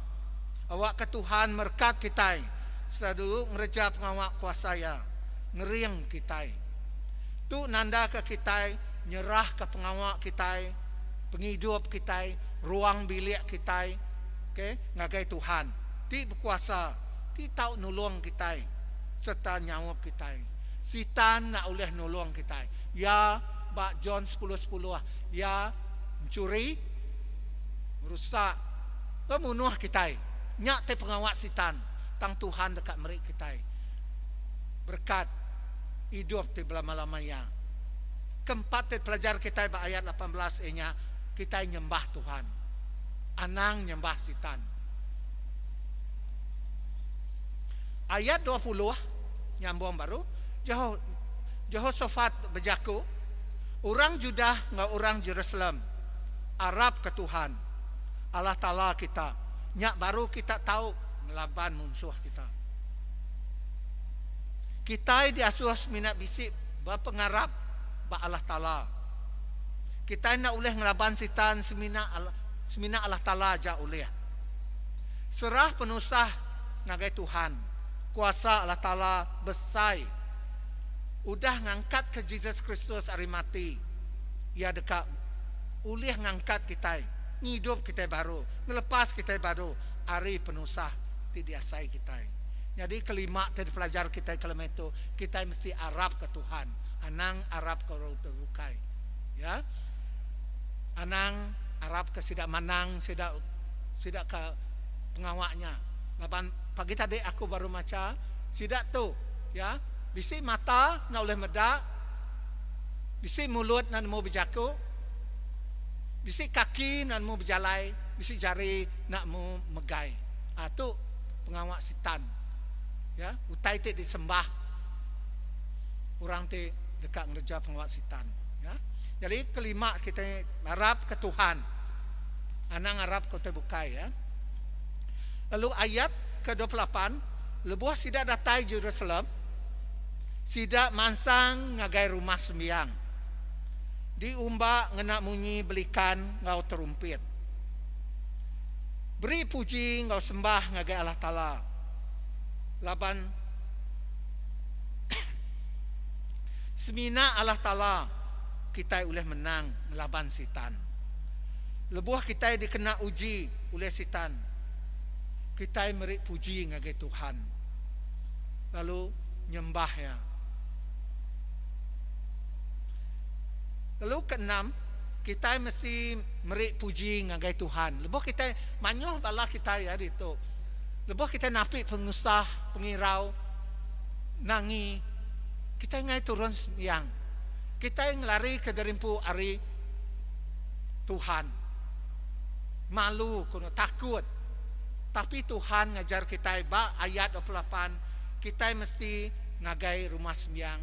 awak ke Tuhan merkat kita. Sedulu ngerja pengawak kuasa ya, ngeriang kita. Tu nanda ke kita, nyerah ke pengawak kita, penghidup kita, ruang bilik kita, ngagai Tuhan. Ti berkuasa, ti tahu nolong kita, serta nyawab kita. Sitan nak oleh nolong kita. Ya, bak John 10:10 ya mencuri, merusak, membunuh kita. Nyak te pengawak sitan, tang Tuhan dekat merik kita. Berkat hidup te belama-lama ya. Keempat te pelajar kita ayat 18 nya kita nyembah Tuhan. Anang nyembah sitan. Ayat 20 nyambung baru. Jehoshafat berjaku, orang Judah nggak orang Jerusalem, Arab ke Tuhan, Allah Ta'ala kita. Nyak baru kita tahu melaban musuh kita. Kita diasuh minat bisik berpengarap ba Allah Ta'ala. Kita nak oleh ngelaban sitan semina Allah Ta'ala aja oleh. Serah penusah ngagai Tuhan. Kuasa Allah Ta'ala besai. Udah ngangkat ke Jesus Kristus hari mati. Ya dekat ulih ngangkat kita. Hidup kita baru. Ngelepas kita baru. Hari penusah tidiasai kita. Jadi kelima dari pelajar kita kelima itu, kita mesti Arab ke Tuhan. Anang Arab ke Rukai. Ya. Anang Arab ke sidak manang, sidak ke pengawaknya. Laban pagi tadi aku baru maca sidak tu, ya. Bisi mata nak oleh medak, bisi mulut nak mau berjaku, bisi kaki nak mau berjalai, bisi jari nak mau megai. Tu pengawak sitan. Ya, utai te disembah. Orang te dekat ngerja pengawak sitan. Ya. Jadi kelima kita Arab ke Tuhan. Anang Arab kau terbukai ya. Lalu ayat ke-28, lebuh sidak datai Jerusalem, sidak mansang ngagai rumah sembiang. Diumbak ngena munyi belikan ngau terumpit. Beri puji ngau sembah ngagai Allah Ta'ala. Laban semina Allah Ta'ala kita boleh menang melaban sitan. Lebuh kita dikena uji oleh sitan. Kita merik puji ngagai Tuhan. Lalu nyembah ya. Lalu keenam, kita mesti merik puji ngagai Tuhan. Lebuh kita manyuh bala kita ya itu. Lebuh kita napik pengusah, pengirau, nangi. Kita ngai turun sembiang. Kita ngelari ke derimpu ari Tuhan. Malu, kuno takut. Tapi Tuhan ngajar kita ayat 28, kita mesti ngagai rumah sembiang.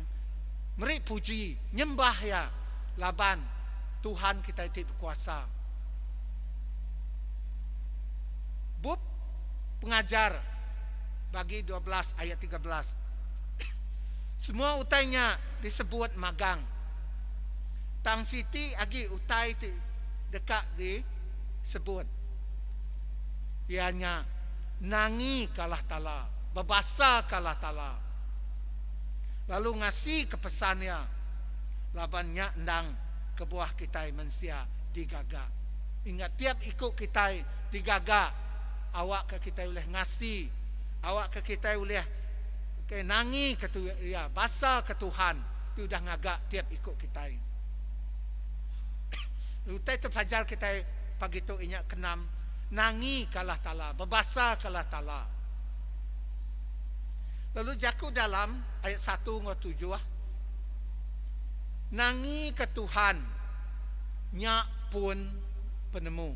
Merik puji, nyembah ya. Laban Tuhan kita itu berkuasa. Bub pengajar bagi 12 ayat 13. Semua utainya disebut magang. Tang siti agi utai dekat disebut. Ianya nangi kalah Ta'ala, berbasa kalah Ta'ala. Lalu ngasih kepesannya. Labannya endang ke buah kita manusia digagak. Ingat tiap ikut kita digagak. Awak ke kita boleh ngasih. Awak ke kita boleh nangi ke ya, basa ke Tuhan. Itu dah ngagak tiap ikut kita. Lutai tu fajar kita pagi tu ingat kenam. Nangi kalah Ta'ala, berbasa kalah Ta'ala. Lalu jaku dalam ayat 1-7. Nangi ke Tuhan, nyak pun penemu,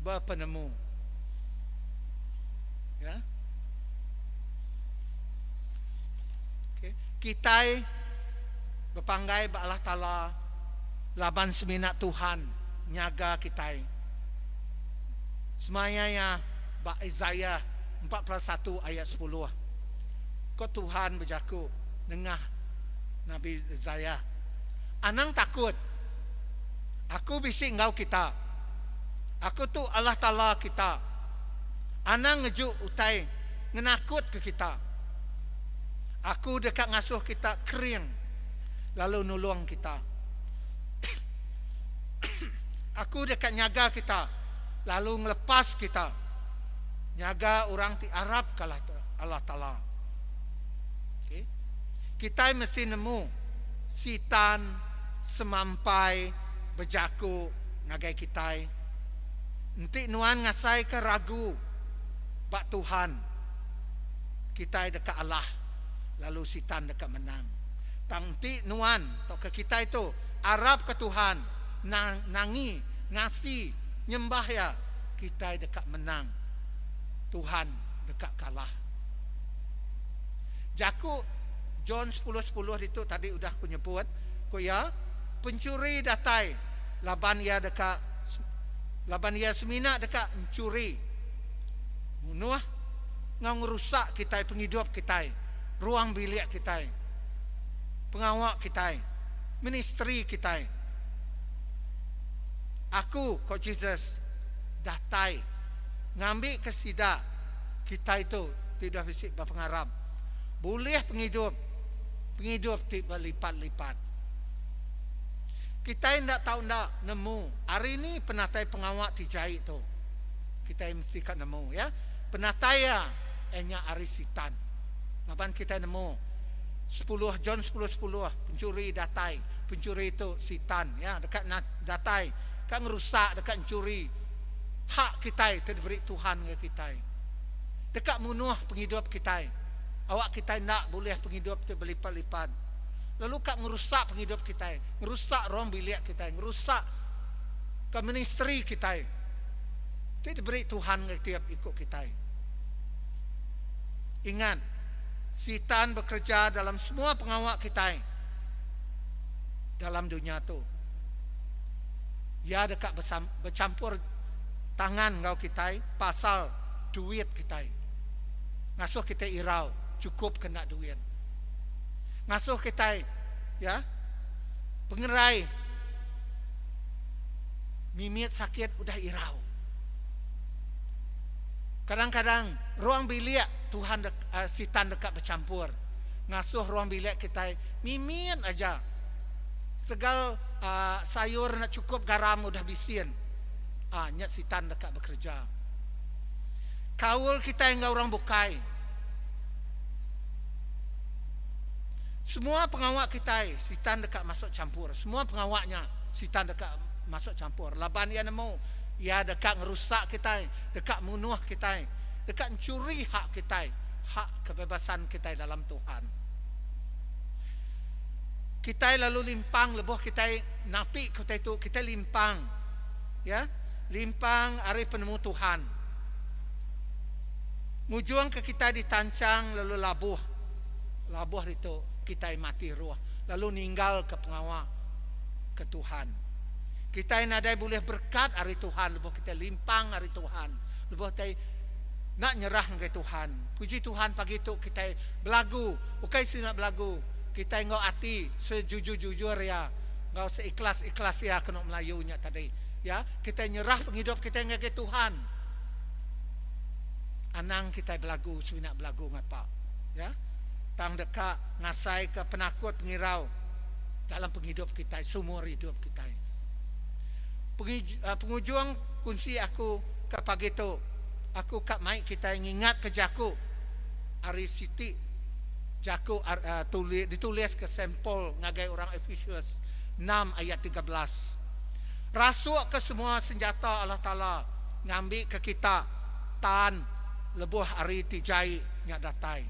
berpenemu. Ya. Okay. Kita berpanggai ba Allah Ta'ala, laban seminat Tuhan, nyaga kita. Semayanya ba Isaiah 41 ayat 10. Kau Tuhan berjaku dengah Nabi Isaiah. Anang takut. Aku bisik ngau kita. Aku tu Allah Ta'ala kita. Anang ngejuk utai, ngenakut ke kita. Aku dekat ngasuh kita kering, lalu nulung kita. Aku dekat nyaga kita, lalu ngelepas kita. Nyaga orang ti Arab kalah Allah Ta'ala. Okay. Kita mesti nemu sitan semampai berjaku ngagai kita. Nanti nuan ngasai ke ragu bak Tuhan. Kita dekat Allah, lalu sitan dekat menang. Nanti nuan tok ke kita itu Arab ke Tuhan, nangi ngasi nyembah ya, kita dekat menang. Tuhan dekat kalah. Jaku John 10:10 itu tadi udah aku nyebut. Ko ya, pencuri datai laban ia semina dekat mencuri. Bunuh ngau ngerusak kita penghidup kita, ruang bilik kita, pengawak kita, ministry kita. Aku kau Jesus datai ngambil kesida kita itu tidak fisik berpengarap. Boleh penghidup tidak berlipat-lipat. Kita tidak tahu tidak nemu. Hari ini penatai pengawak tijai itu. Kita mesti kat nemu ya. Penatai ya enya arisitan. Lapan kita nemu 10 John 10:10 pencuri datai. Pencuri itu sitan ya, dekat datai. Kan ngerusak dekat mencuri. Hak kita itu diberi Tuhan ke kita. Dekat munuh penghidup kita. Awak kita nak boleh penghidup itu berlipat-lipat. Lalu kak ngerusak penghidup kita, ngerusak ruang bilik kita, ngerusak ke ministry kita. Itu diberi Tuhan ke tiap ikut kita. Ingat, sitan bekerja dalam semua pengawak kita dalam dunia tu. Ya dekat bercampur tangan kau kita pasal duit kita. Ngasuh kita irau, cukup kena duit. Ngasuh kita ya pengerai mimit sakit udah irau. Kadang-kadang ruang bilik Tuhan sitan dekat bercampur. Ngasuh ruang bilik kita mimit aja. Segal sayur nak cukup garam udah bisin. Nyat sitan dekat bekerja. Kaul kita yang orang bukai. Semua pengawak kita sitan dekat masuk campur. Semua pengawaknya sitan dekat masuk campur. Laban ia nemu, ia dekat ngerusak kita, dekat munuh kita, dekat mencuri hak kita, hak kebebasan kita dalam Tuhan. Kita lalu limpang lebuh kita napi kita itu kita limpang. Ya, limpang hari penemu Tuhan. Mujuang ke kita ditancang lalu labuh. Labuh itu kita mati roh. Lalu ninggal ke pengawal ke Tuhan. Kita nadai boleh berkat hari Tuhan. Lebuh kita limpang hari Tuhan. Lebuh kita nak nyerah ke Tuhan. Puji Tuhan pagi itu kita belagu. Bukan sih nak belagu. Kita ngau hati sejujur-jujur ya. Ngau seikhlas-ikhlas ya kena Melayunya tadi. Ya, kita nyerah penghidup kita ke Tuhan. Anang kita belagu, suina belagu ngapa. Ya. Tang dekat ngasai ke penakut pengirau dalam penghidup kita, sumur hidup kita. Penghujung kunci aku ke pagi itu. Aku kat mai kita ingat ke Jaku. Hari Siti Jaku ditulis ke sampel ngagai orang Efesius 6 ayat 13. Rasuk ke semua senjata Allah Ta'ala. Ngambil ke kita tan lebuh hari tijai nyak datai.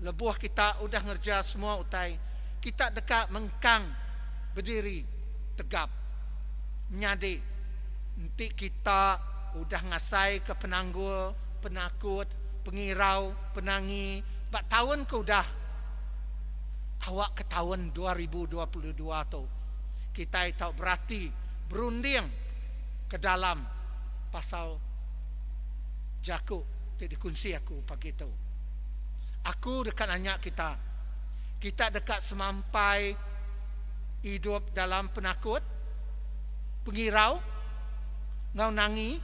Lebuh kita udah ngerja semua utai. Kita dekat mengkang berdiri tegap. Nyadi. Nanti kita udah ngasai ke penanggul, penakut, pengirau, penangi. Bak tahun ke udah. Awak ke tahun 2022 tu. Kita tahu berarti berunding ke dalam pasal Jaku. Jadi kunci aku pagi itu. Aku dekat nanya kita. Kita dekat semampai hidup dalam penakut. pengirau, ngau nangi,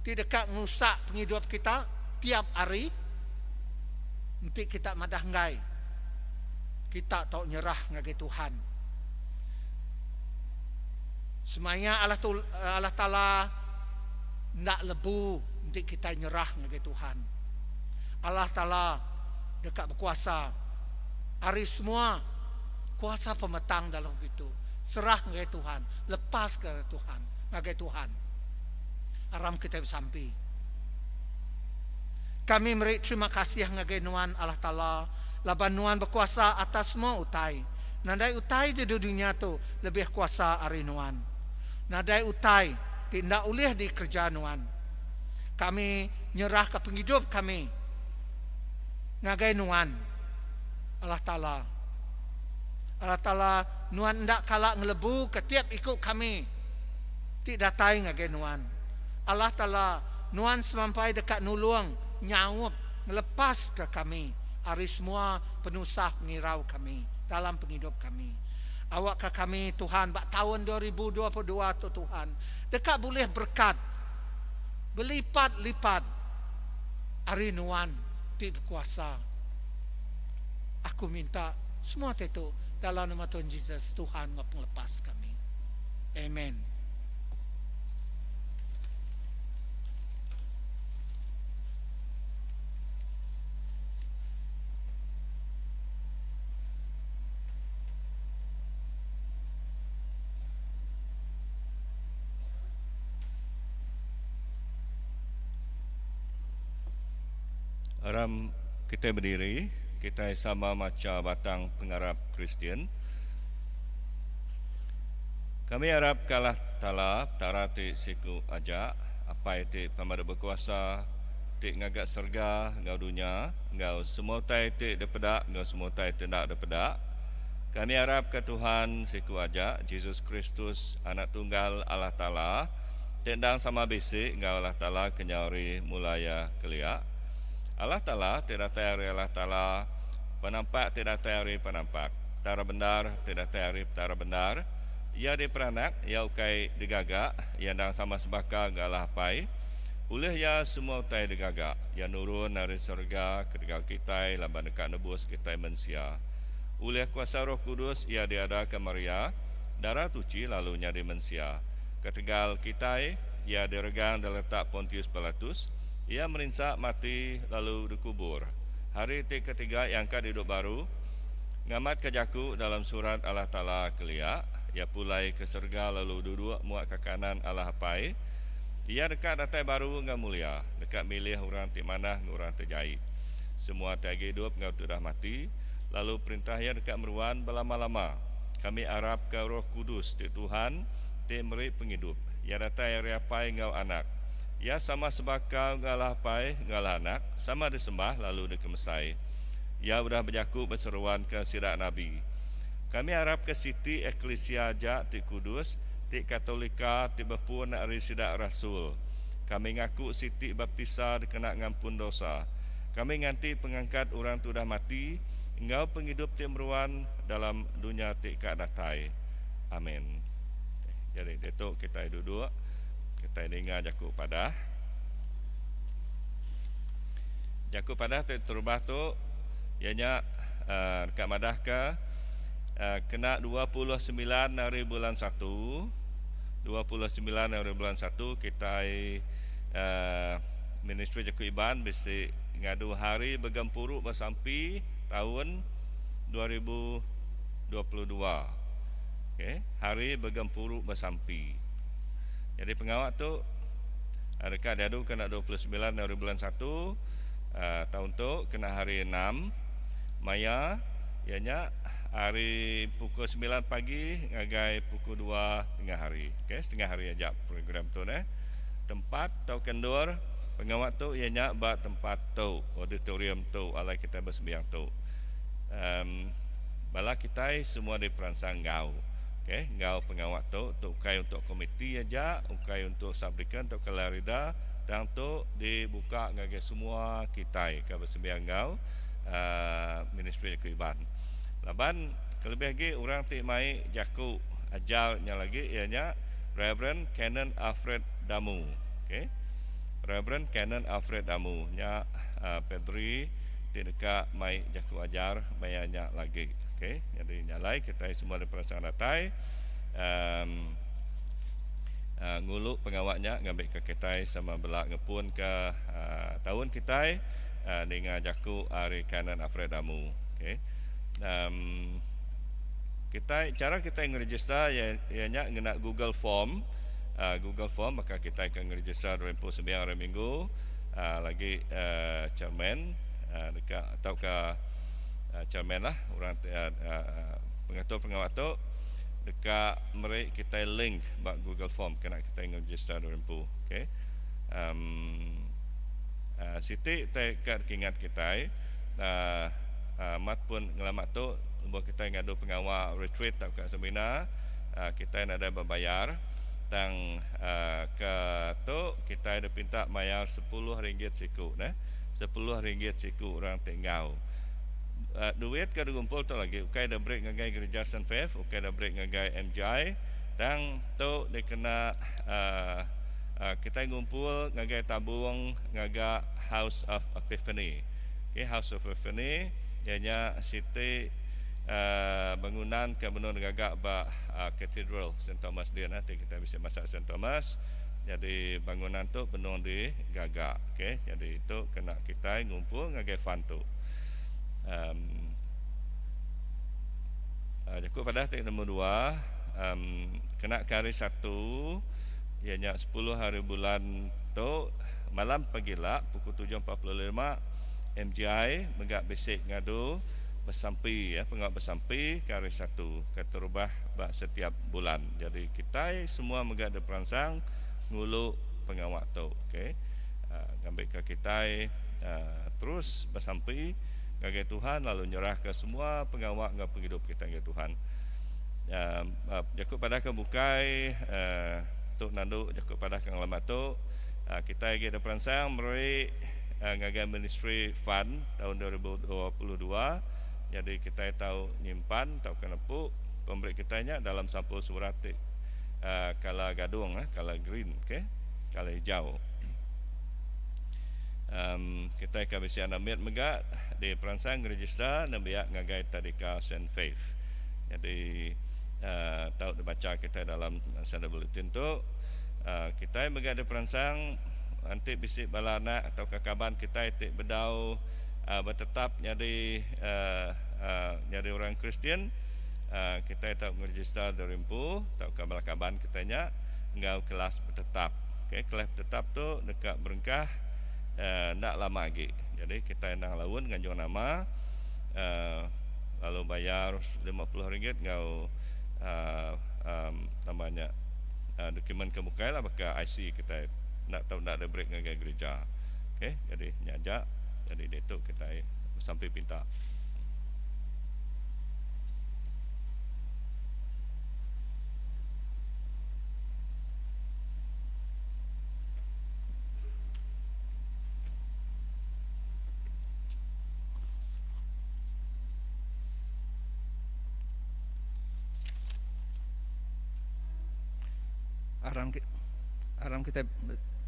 ti dekat ngusak penghidup kita tiap hari, nanti kita madah ngai, kita tak nyerah ngagai Tuhan. Semaya Allah Ta'ala nak lebu, nanti kita nyerah ngagai Tuhan. Allah Ta'ala dekat berkuasa. Hari semua kuasa pemetang dalam itu. Serah ngagai Tuhan, lepas ke Tuhan, ngagai Tuhan. Aram kita bersampi. Kami beri terima kasih ngagai Nuan Allah Ta'ala. Laban Nuan berkuasa atas semua utai. Nadai utai di dunia tu lebih kuasa hari Nuan. Nadai utai tidak boleh di kerja Nuan. Kami nyerah ke penghidup kami. Ngagai Nuan Allah Ta'ala. Allah Ta'ala Nuan ndak kalak ngelebu ketiap ikut kami. Tik datai ngagai Nuan. Allah Ta'ala Nuan sampai dekat nulung nyawab ngelepas ke kami. Hari semua penusah pengirau kami dalam penghidup kami. Awak ke kami Tuhan bak tahun 2022 tu Tuhan. Dekat boleh berkat berlipat-lipat hari Nuan ti berkuasa. Aku minta semua itu dalam nama Tuhan Yesus, Tuhan melepas kami. Amen. Aram kita berdiri, kita sama macam batang pengarap Kristian. Kami harap kalah Ta'ala tara ti siku aja apa itu pemada berkuasa ti ngagak serga ngau dunia ngau semua tai ti depedak ngau semua tai tidak depedak. Kami harap ke Tuhan siku aja Yesus Kristus anak tunggal Allah Ta'ala tendang sama bisi ngau Allah Ta'ala kenyauri mulaya kelia. Allah Ta'ala tidak tayari Allah Ta'ala penampak tidak tayari penampak tara benar tidak tayari tara benar ia diperanak ia ukai digagak ia dang sama sebaka galah pai oleh ya semua utai digagak ia nurun dari surga ketika kita laban dekat nebus kita mensia oleh kuasa Roh Kudus ia diada ke Maria darah tuci lalu nyari mensia ketegal kita ia diregang dan letak Pontius Pilatus. Ia merinsak mati lalu dikubur. Hari ketiga yang angkat hidup baru. Ngamat kejaku dalam surat Allah Ta'ala kelia. Ia pulai ke surga lalu duduk muat ke kanan Allah Pai. Ia dekat datai baru ngam mulia. Dekat milih orang ti manah orang terjahit. Semua tiagi hidup ngau tu dah mati. Lalu perintah ia dekat meruan berlama-lama. Kami harap ke Roh Kudus ti Tuhan ti meri penghidup. Ia datai area Pai ngau anak. Ya sama sebakau ngalah pai ngalah anak sama disembah lalu dikemesai. Ya sudah berjaku berseruan ke sidak Nabi. Kami harap ke Siti Eklesia aja ti Kudus, ti Katolika, ti berpun dari sidak Rasul. Kami ngaku Siti baptisa dikena ngampun dosa. Kami nganti pengangkat orang tu dah mati, engkau penghidup ti meruan dalam dunia ti kadatai. Amin. Jadi detok kita duduk. Kita dengar Jakub Padah. Jakub Padah terubah tu ianya dekat madah ke kena 29 hari bulan 1. 29 hari bulan 1 kita Ministry Jakub Iban bisi ngadu hari bergempuruk bersampi tahun 2022. Okey, hari bergempuruk bersampi. Jadi pengawak tu dekat dia tu kena 29 dari bulan 1 tahun tu kena hari 6 Maya ianya hari pukul 9 pagi ngagai pukul 2 tengah hari. Okey, setengah hari aja program tu tempat tau kendur pengawak tu ianya ba tempat tu auditorium tu alai kita bersembahyang tu. Bala kita semua diperansang ngau. Okay, ngau pengawak tu ukai untuk komiti aja, ukai untuk sabrikan untuk kelarida dan tu dibuka ngagai semua kita ke bersembahyang ngau Ministry Keiban. Laban kelebih lagi orang ti mai jaku ajalnya lagi ianya Reverend Canon Alfred Damu. Okay. Reverend Canon Alfred Damu nya Pedri di dekat mai jaku ajar bayanya lagi. Okay. Jadi nyalai kita semua di perasaan datai ngulu pengawaknya ngambil ke kita sama belak ngepun ke tahun kita dengan jaku Ari Canon Alfred Damu. Okay. Cara kita ngeregister ianya ngena Google Form. Google Form, maka kita akan register 29 hari Minggu lagi chairman dekat atau ke chairman lah orang pengatur pengawat tu dekat mereka kita link bak Google Form kena kita register 20. Okey. Siti kita ingat kita mat pun ngelamat tu buat kita ngadu pengawal retreat atau ke seminar kita ada berbayar tang ke tu kita ada pinta bayar RM10 siku RM10 siku orang tinggal duit ke digumpul tu lagi okay ada break ngagai gereja St. Faith okay ada break ngagai MJI dan tu dia kena kita ngumpul ngagai tabung ngagai House of Epiphany. Okay, House of Epiphany ianya Siti bangunan ke benua gagak ba Cathedral St. Thomas dia nanti kita bisa masak St. Thomas. Jadi bangunan tu benua di gagak. Okey, jadi itu kena kita ngumpul ngagai fund tu. Cukup pada titik nombor 2 kena hari 1 ianya 10 hari bulan tu malam pagilah pukul 7.45 MJI megak basic ngadu bersampi pengawal bersampi ke hari 1 kata rubah bak setiap bulan. Jadi kita semua megak ada perangsang ngulu pengawal tu. Okey. Ngambil ke kita terus bersampi ngagai Tuhan lalu nyerah ke semua pengawal ngau penghidup kita ngagai Tuhan. Jakub pada kebukai tuk nandu jakub pada kang lama tu kita lagi ada perangsang meri ngagai ministry fund tahun 2022. Jadi kita tahu nyimpan, tahu kenapa pemberi kitanya dalam sampul surat kala gadung, kala green, okay? Kala hijau. Kita akan bisa ambil megak di perangsang register nabiak ngagai tadika St. Faith. Jadi tahu dibaca kita dalam Sunday Bulletin tu kita megak di perangsang nanti bisik balana atau kekaban kita itik bedau bertetap jadi orang Kristian kita tak meregister 2000 tak kabar-kaban kitanya ngau kelas bertetap. Okey, kelas bertetap tu dekat Berengkah nak lama lagi. Jadi kita nang lawan nganjung nama lalu bayar RM50 ngau namanya dokumen kemukai lah baka IC kita nak tahu nak ada break ngagai gereja. Okey, jadi nyajak jadi itu kita sampai pinta.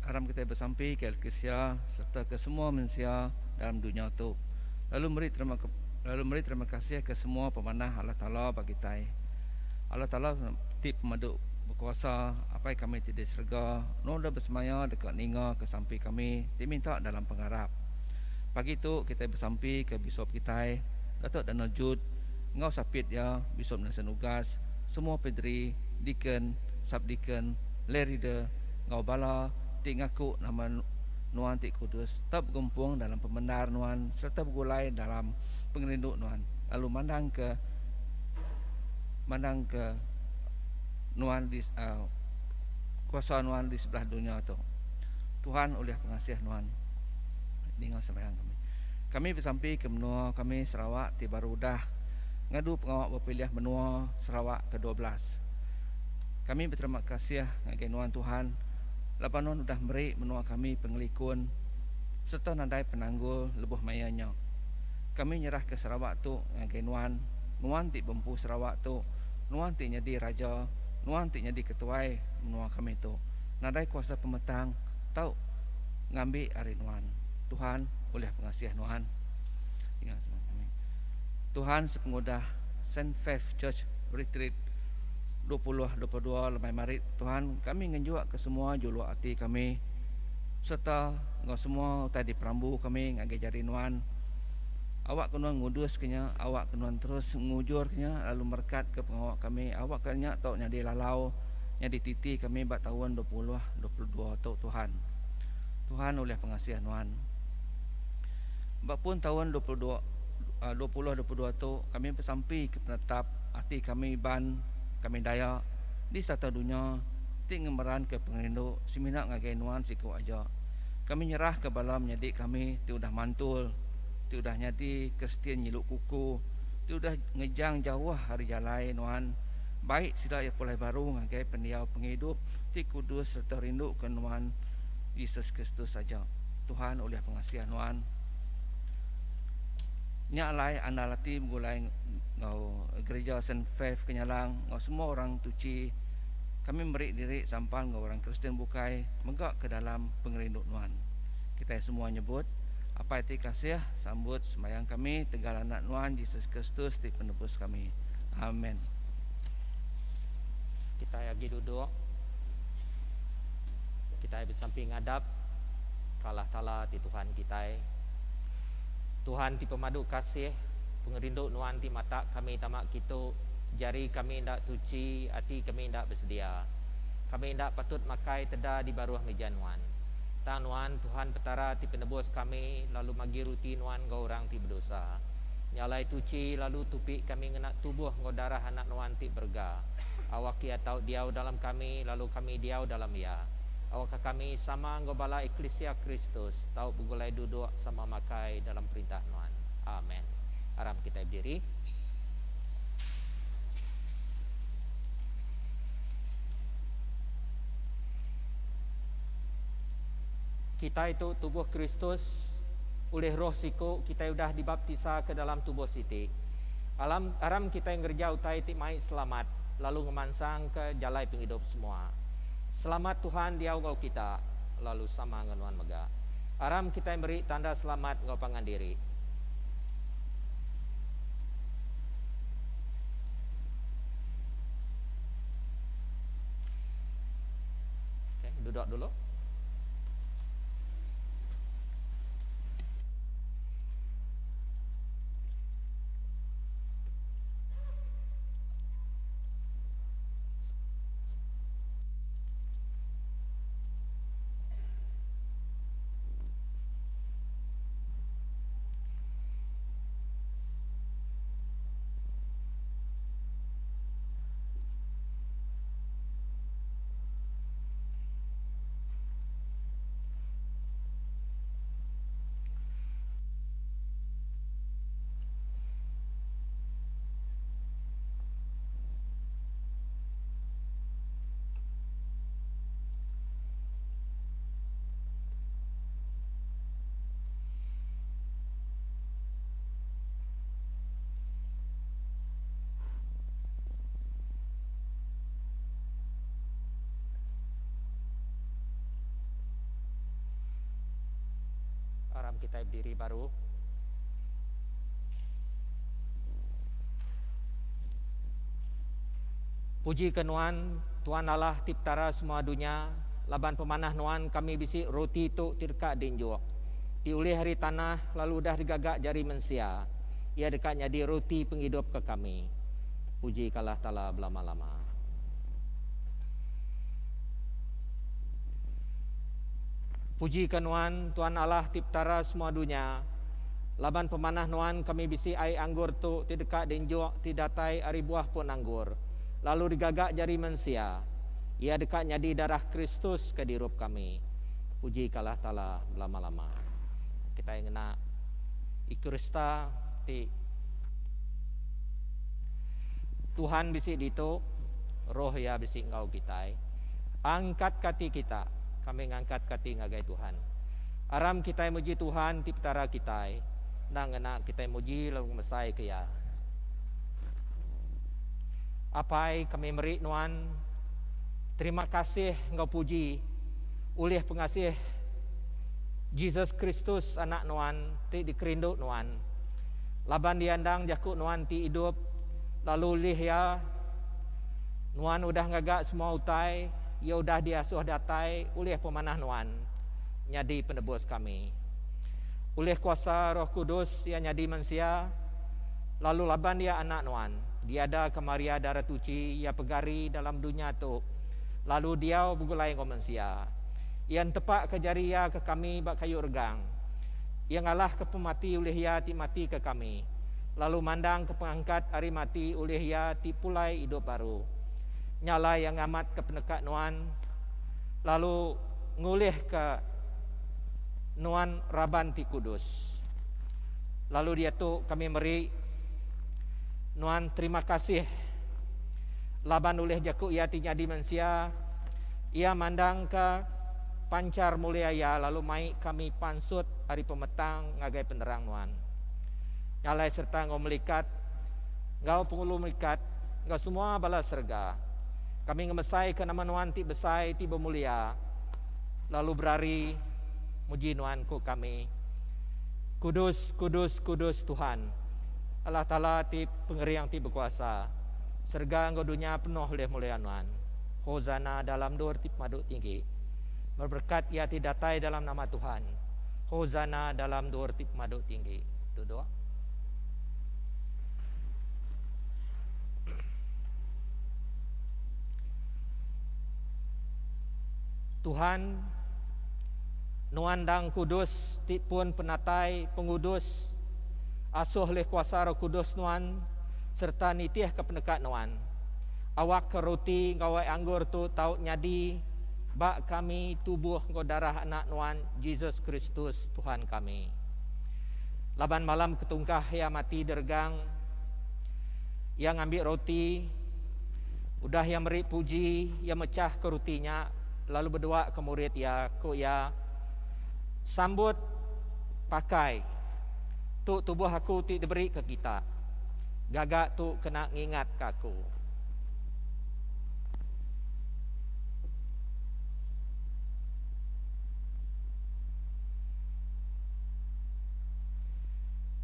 Aram kita bersampai ke Al-Qisya serta ke semua manusia dalam dunia itu. Lalu meri terima kasih ke semua pemanah Allah Ta'ala bagi kita. Allah Ta'ala tip pemaduk berkuasa apa yang kami tidak serga noda bersemaya dekat ninga ke sampai kami diminta dalam pengharap. Pagi itu kita bersampai ke bisop kita Datuk dan Najud ngau sapit ya bisop Nasan Ugas semua pedri deacon subdeacon lerida ngau bala tik ngaku nama Nuan Tik Kudus tetap berkumpul dalam pembenar Nuan serta bergulai dalam pengerinduk Nuan. Lalu mandang ke Nuan di kuasa Nuan di sebelah dunia tu. Tuhan oleh pengasih Nuan dengan sembahyang kami. Kami bersampai ke menua kami Sarawak ti baru dah ngadu pengawak berpilih menua Sarawak ke-12. Kami berterima kasih ngagai Nuan Tuhan Lapanon sudah beri menua kami pengelikun serta nandai penanggul lebuh mayanya. Kami nyerah ke Sarawak tu ngagai Nuan ti bempu Sarawak tu, Nuan ti jadi raja, nuan ti nyadi ketuai menua kami tu nadai kuasa pemetang tau ngambil hari nuan Tuhan oleh pengasihan nuan ingat kami Tuhan sepengodah Saint Faith Church Retreat 2022 lemai marit Tuhan kami ngenjuak ke semua julu hati kami serta ngau semua tadi perambu kami ngagai jari nuan awak kenuan ngudus kenya awak kenuan terus ngujur kenya lalu merkat ke pengawak kami awak kenya tau nyadi lalau nyadi titi kami bat tahun 2022 tau Tuhan oleh pengasihan nuan bak pun tahun 2022 tu kami bersampi ke penetap hati kami ban kami daya di satu dunia ti ngemeran ke pengindu siminak ngagai nuan siku aja kami nyerah ke balam nyadi kami ti udah mantul ti udah nyadi Kristian nyiluk kuku ti udah ngejang jauh hari jalai nuan baik sila ya pulai baru ngagai pendiau penghidup ti kudus serta rindu ke nuan Yesus Kristus saja Tuhan oleh pengasihan nuan nyalai andalati mulai ngau gereja Saint Faith Kenyalang ngau semua orang tuci kami beri diri sampan ngau orang Kristen bukai megak ke dalam pengerinduk nuan kita semua nyebut apa itu kasih sambut sembahyang kami tegal anak nuan Yesus Kristus ti penebus kami amin Kita lagi duduk kita bersamping ngadap kalah tala di Tuhan kita Tuhan ti pemadu kasih pengerinduk nuan ti mata kami tamak kita jari kami ndak tuci hati kami ndak bersedia kami ndak patut makai teda di baruah meja nuan ta nuan Tuhan petara ti penebus kami lalu magi ruti nuan ngau orang ti berdosa nyalai tuci lalu tupi kami ngena tubuh ngau darah anak nuan ti berga awak ia tau diau dalam kami lalu kami diau dalam ia awak kami sama ngobala Eklesia Kristus tau begulai duduk sama makai dalam perintah nuan amin aram kita berdiri kita itu tubuh Kristus oleh roh siku kita sudah dibaptisa ke dalam tubuh siti aram kita yang kerja utai ti mai selamat lalu ngemansang ke jalai penghidup semua selamat Tuhan diau ngau kita lalu sama nganuan mega aram kita yang beri tanda selamat ngau pangan diri okay, duduk dulu kita berdiri baru puji ke nuan Tuhan Allah tiptara semua dunia laban pemanah nuan kami bisi roti tu tirka dinjuk diulih hari tanah lalu dah digagak jari mensia ia dekatnya di roti penghidup ke kami puji kalah tala belama-lama puji ke nuan Tuhan Allah tiptara semua dunia laban pemanah nuan kami bisi ai anggur tu ti dekat dinjuk ti datai ari buah pun anggur lalu digagak jari mensia ia dekatnya di darah Kristus ke dirup kami puji kalah tala lama-lama kita yang ngena ikrista ti Tuhan bisi dito roh ya bisi engkau kita angkat kati kita kami ngangkat kati ngagai Tuhan aram kita muji Tuhan ti petara kita nang ngena kita muji lalu mesai ke ya apai kami meri nuan Terima kasih engkau puji oleh pengasih Jesus Kristus anak Nuan ti dikerinduk Nuan. Laban diandang jakuk Nuan ti hidup lalu lih ya Nuan udah ngagak semua utai, ya udah diasuh datai oleh pemanah Nuan nyadi penebus kami. Oleh kuasa Roh Kudus yang nyadi manusia, lalu laban dia anak Nuan, dia ada kemaria darat uci ya pegari dalam dunia tu. Lalu dia bugulai ngom manusia. Yang tepak ke jari ya ke kami bak kayu regang. Yang ngalah ke pemati oleh ya ti mati ke kami. Lalu mandang ke pengangkat hari mati oleh ya ti pulai hidup baru. Nyala yang amat ke penekat Nuan. Lalu ngulih ke Nuan Raban ti Kudus. Lalu dia tu kami meri Nuan terima kasih. Laban oleh jakuk ia ti nyadi manusia, ia mandang ke pancar mulia ya, lalu mai kami pansut hari pemetang ngagai penerang Nuan. Nyalai serta ngau melikat, ngau pengulu melikat, ngau semua bala serga. Kami ngemesai ke nama Nuan ti besai ti bemulia. Lalu berari muji Nuan ku kami. Kudus, kudus, kudus Tuhan. Allah Ta'ala ti pengeriang ti berkuasa. Serga engkau dunia penuh oleh mulia Nuan. Hozana dalam dur tip maduk tinggi. Berberkat ia tidatai dalam nama Tuhan. Hozana dalam dur tip maduk tinggi. Duduk. Tuhan Nuan dang kudus tip pun penatai pengudus asuh oleh kuasa Roh Kudus Nuan serta nitiah ke penekat Nuan. Awak ke roti ngawai anggur tu tau nyadi bak kami tubuh ngau darah anak Nuan Jesus Kristus Tuhan kami. Laban malam ketungkah ya mati dergang yang ambil roti udah yang meri puji yang mecah ke rotinya lalu berdoa ke murid ya ku ya sambut pakai tu tubuh aku ti diberi ke kita. Gagak tu kena ngingat kaku.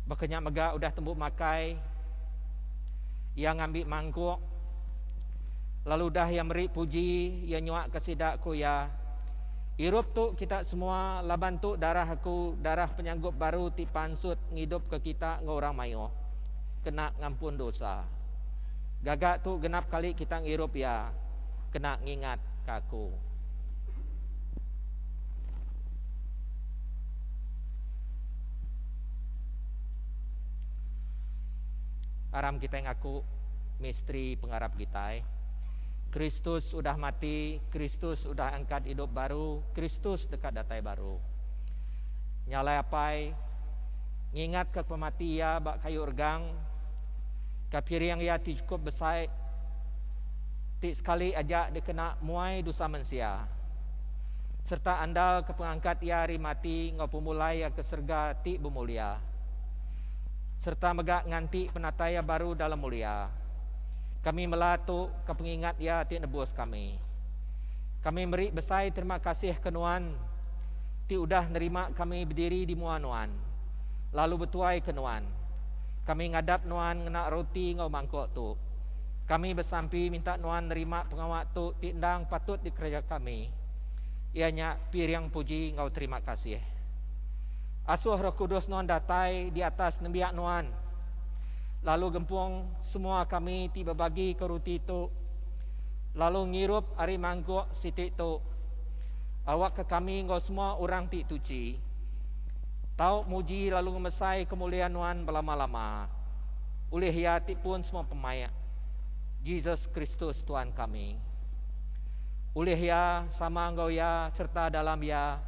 Bakenyak megak udah tembuk makai. Yang ambil mangkuk. Lalu dah yang meri puji, yang nyuak kesidak ku ya. Irup tu kita semua laban tu darah aku, darah penyanggup baru ti pansut ngidup ke kita ngorang mayo. Kena ngampun dosa. Gagak tu genap kali kita ngirup ya, kena ngingat kaku. Aram kita ngaku misteri pengharap kita. Kristus sudah mati, Kristus sudah angkat hidup baru, Kristus dekat datai baru. Nyalai apai, ngingat ke pemati ya bak kayu ergang. Kapir yang ia cukup besar tik sekali aja dikena muai dosa manusia. Serta andal ke pengangkat ia hari mati ngau pemulai ya keserga tik bemulia. Serta megak nganti penataya baru dalam mulia. Kami melatu ke pengingat ia tik nebus kami. Kami beri besar terima kasih ke Nuan. Tik udah nerima kami berdiri di muan Nuan. Lalu bertuai ke Nuan. Kami ngadap Nuan ngena roti ngau mangkuk tu. Kami bersampi minta Nuan nerima pengawak tu tindang patut di kerja kami. Ianya piring puji ngau terima kasih. Asuh Roh Kudus Nuan datai di atas nembiak Nuan. Lalu gempung semua kami tiba bagi ke roti tu. Lalu ngirup hari mangkuk sitik tu. Awak ke kami ngau semua orang ti tuci. Tau muji lalu ngemesai kemuliaan Nuan berlama-lama. Oleh hati pun semua pemayak. Jesus Kristus Tuhan kami. Oleh ya sama engkau ya serta dalam ya.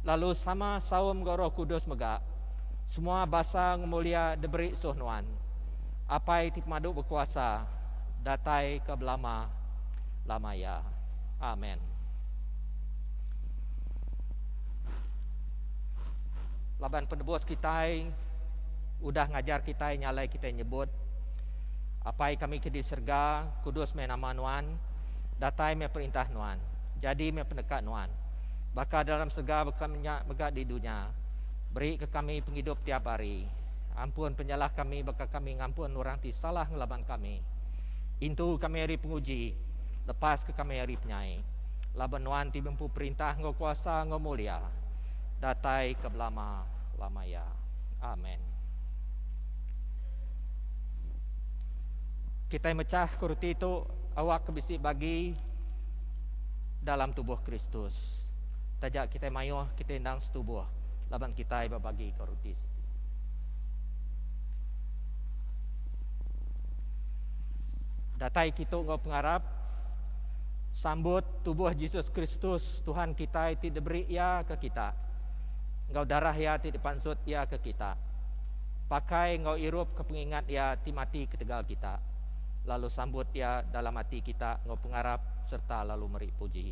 Lalu sama saum engkau Roh Kudus megak. Semua bahasa ngemulia diberi suh Nuan. Apai tip madu berkuasa. Datai ke belama lama ya. Amin. Laban penebus kita udah ngajar kita nyalai kita nyebut apai kami ke diserga kudus menama Nuan Datai me perintah Nuan, jadi me pendekat Nuan. Baka dalam segala berkami megak di dunia, beri ke kami penghidup tiap hari. Ampun penyalah kami, baka kami ngampun orang ti salah ngelaban kami. Intu kami hari penguji, lepas ke kami hari penyai. Laban Nuan ti mampu perintah ngau kuasa ngau mulia. Datai ke belama lamaya. Amin. Kita mecah kuruti itu awak kebisi bagi dalam tubuh Kristus. Tajak kita mayuh kita indang setubuh. Laban kita berbagi kuruti. Datai kita ngau pengarap sambut tubuh Yesus Kristus Tuhan kita itu diberi ya ke kita. Ngau darah ya ti dipansut ya ke kita. Pakai ngau irup ke pengingat ya ti mati ketegal kita. Lalu sambut ya dalam hati kita ngau pengarap serta lalu meri puji.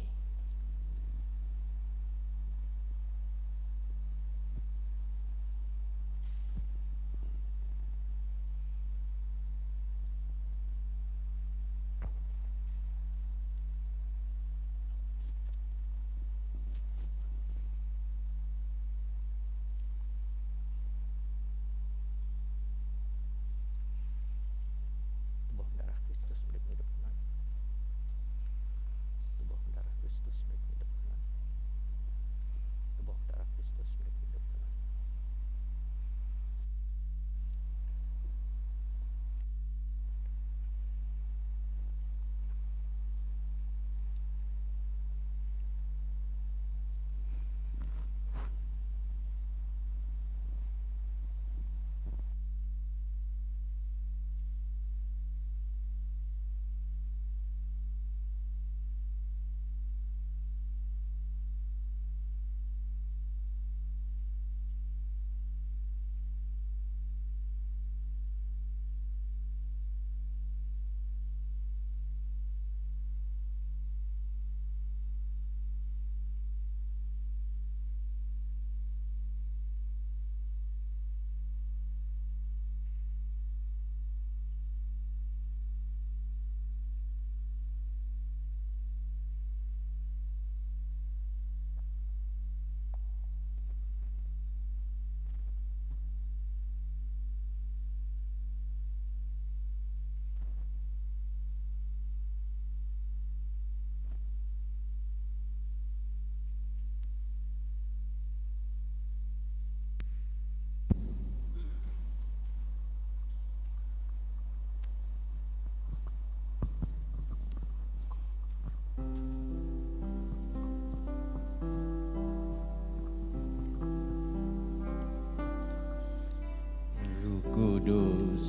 Kudus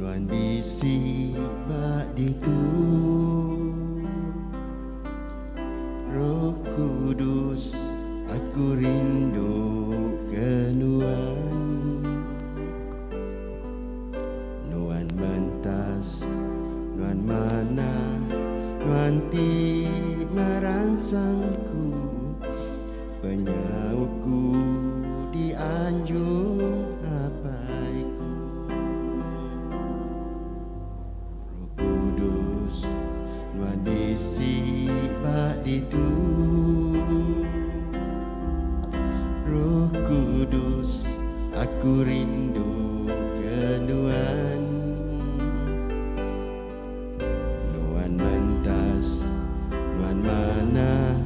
Nuan bisi bak ditu Roh Kudus aku rindu ke Nuan Nuan mentas Nuan mana Nuan ti merangsangku penyauku di anjung abaiku Roh Kudus Nuan bisi bak ditu Roh Kudus aku rindu ke Nuan Nuan mentas Nuan mana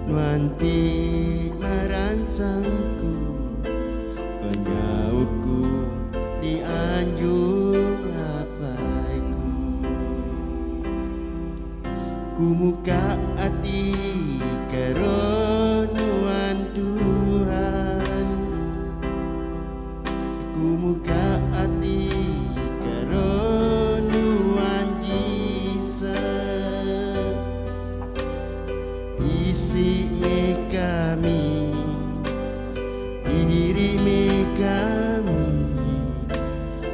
Nuan ti merangsangku penyauku di anjung abaiku ku muka hati keronuan Tuhan ku muka hati keronuan Jesus isi me kami irimi kami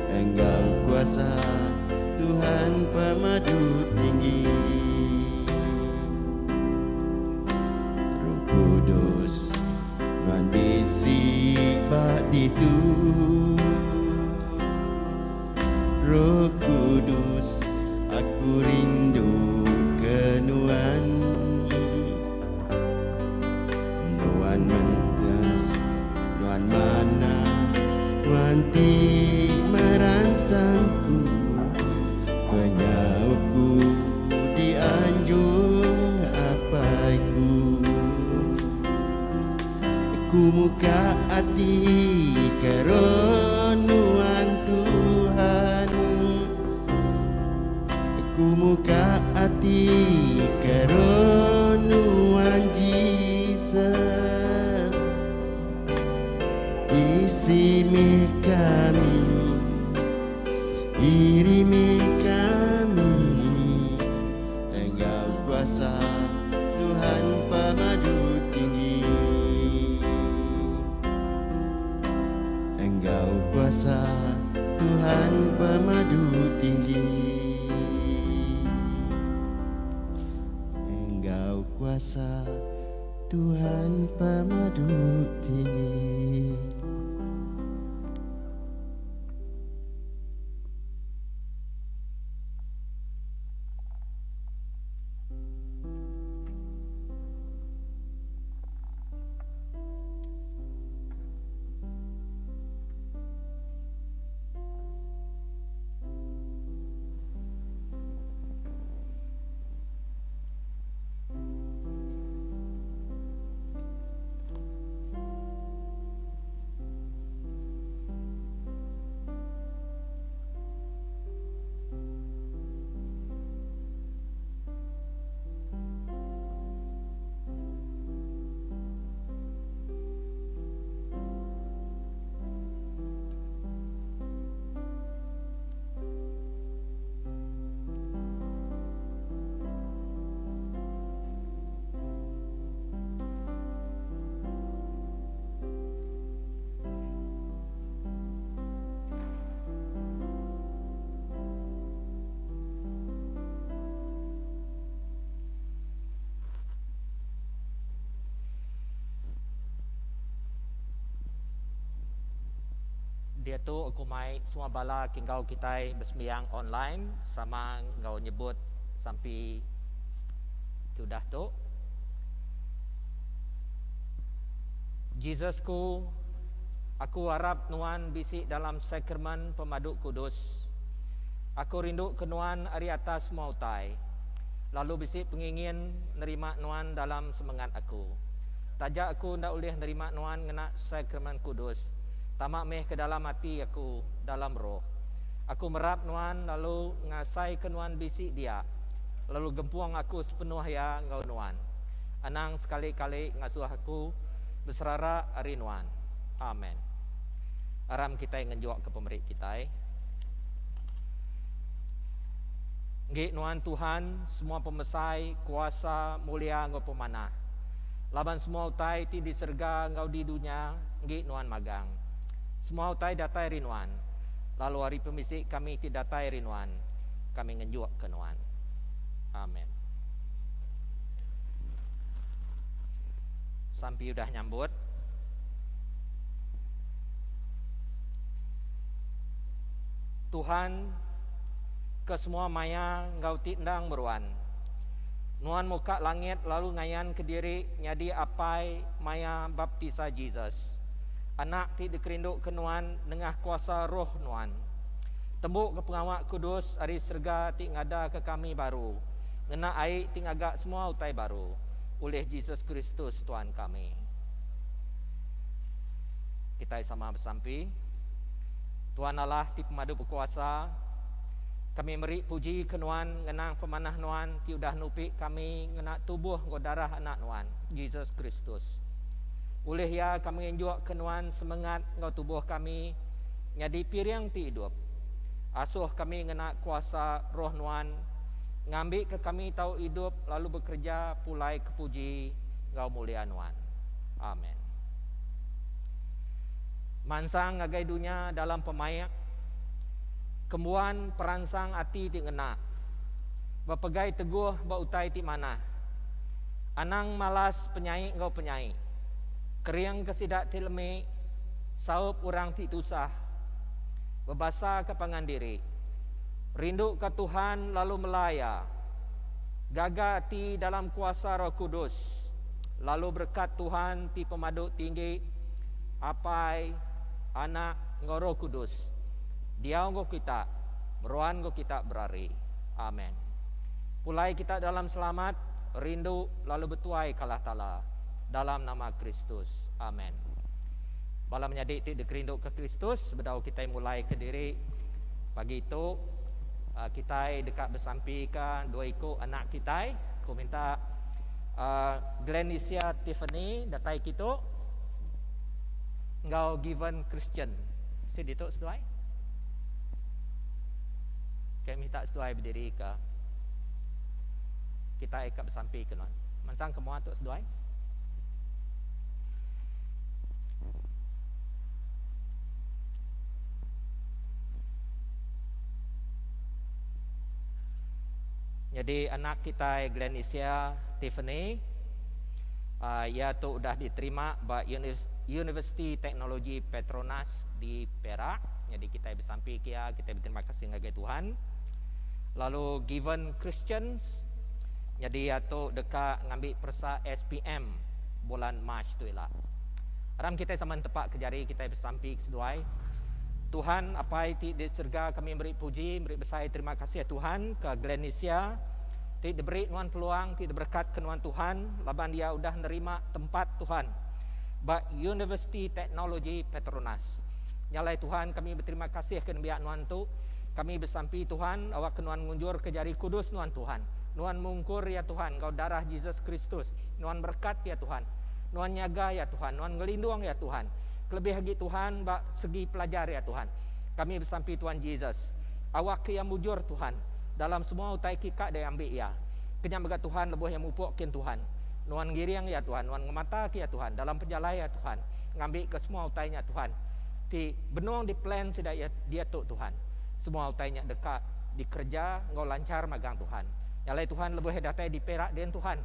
Engkau kuasa Tuhan pemadu tinggi Roh Kudus Nuan bisi bak ditu Roh Kudus aku rindu ke Nuan Tuhan ti merangsangku, penyauku di anjung apaiku. Ku muka hati keronuan Tuhan, ku muka hati keronuan Jesus. Isi mi kami, irimi kami, Engkau kuasa Tuhan pemadu tinggi. Engkau kuasa Tuhan pemadu tinggi. Engkau kuasa Tuhan pemadu tinggi. Dia tu aku mai semua bala kingau kita bersembahyang online sama ngau nyebut sampai sudah tu. Jesus ku, aku harap nuan bisi dalam sakramen pemaduk kudus. Aku rindu ke nuan hari atas mautai. Lalu bisi pengingin nerima nuan dalam semangat aku. Tajak aku ndak boleh nerima nuan ngena sakramen kudus. Tamak meh ke dalam hati aku, dalam roh. Aku merap nuan lalu ngasai ke nuan bisi dia. Lalu gempuang aku sepenuh ya ngau nuan. Anang sekali-kali ngasuh aku berserara hari nuan. Amen. Aram kita yang ngejuak ke pemerik kita. Nggih nuan Tuhan, semua pemesai, kuasa, mulia ngau pemanah. Laban semua utai ti di serga ngau di dunia, nggih nuan magang. Semua utai datai rinuan. Lalu hari pemisik kami tidak datai rinuan. Kami ngejuak ke nuan. Amin. Sampai udah nyambut. Tuhan ke semua maya ngau tindang meruan. Nuan muka langit lalu ngayan ke diri nyadi apai maya baptisa Jesus. Anak ti dikerinduk ke nuan dengah kuasa roh nuan. Tembuk ke pengawak kudus hari serga ti ngada ke kami baru. Ngena air ti ngagak semua utai baru. Oleh Jesus Kristus Tuhan kami. Kita sama bersampi. Tuhan Allah ti pemadu berkuasa. Kami meri puji ke nuan ngenang pemanah nuan ti udah nupik kami ngena tubuh nggo darah anak nuan Jesus Kristus. Oleh ya kami njuak ke nuan semangat ngau tubuh kami nyadi piriang ti hidup. Asuh kami ngena kuasa roh nuan ngambil ke kami tahu hidup lalu bekerja pulai kepuji ngau mulia nuan. Amin. Mansang ngagai dunia dalam pemayak kembuan perangsang hati ti ngena. Bapegai teguh ba utai ti mana. Anang malas penyai ngau penyai. Keriang kesidak tilme saup urang ti tusah. Bebasa ke pangandiri. Rindu ke Tuhan lalu melaya. Gaga ti dalam kuasa Roh Kudus. Lalu berkat Tuhan ti pemaduk tinggi apai anak ngau Roh Kudus. Dia ngau kita, beruan ngau kita berari. Amin. Pulai kita dalam selamat, rindu lalu bertuai kalah tala. Dalam nama Kristus. Amin. Bala menjadi tidak rindu ke Kristus, bedau kita mulai ke diri. Pagi itu kita dekat bersampikan dua ikut anak kita. Aku minta Glenisha Tiffany datai kita ngau given Christian. Si dituk seduai. Kami minta seduai berdiri ke kita ikat bersampikan. Mansang kemua tu seduai. Jadi anak kita Glenisha Tiffany, ia tu sudah diterima di University Teknologi Petronas di Perak. Jadi kita bersampi kia, kita berterima kasih kepada Tuhan. Lalu given Christians, jadi ia tu dekat ngambil persa SPM bulan Mac tu lah. Aram kita sama tepat kejari kita bersampi keseduai. Tuhan, apa itu di surga kami beri puji, beri besar terima kasih ya Tuhan ke Glenisha. Tidak beri nuan peluang, tidak berkat ke nuan Tuhan, laban dia sudah nerima tempat Tuhan. University Teknologi Petronas. Nyalai Tuhan, kami berterima kasih ke biak nuan tu. Kami bersampi Tuhan, awak ke nuan ngunjur ke jari kudus nuan Tuhan. Nuan mungkur ya Tuhan, kau darah Yesus Kristus. Nuan berkat ya Tuhan. Nuan nyaga ya Tuhan, nuan ngelindung ya Tuhan. Lebih lagi Tuhan, segi pelajar ya Tuhan. Kami bersampi Tuhan Yesus. Awak yang mujur Tuhan. Dalam semua utai kikak dia ambil ya. Kenyang begat Tuhan, lebuh yang mupukkin Tuhan. Nuan ngiriang ya Tuhan, nuan ngemata ya Tuhan. Dalam penjalai ya Tuhan. Ngambil ke semua utainya Tuhan. Di benung di plan sudah ya, dia tu Tuhan. Semua utainya dekat. Dikerja, ngau lancar magang Tuhan. Nyalai Tuhan, lebuh datai di Perak dan Tuhan.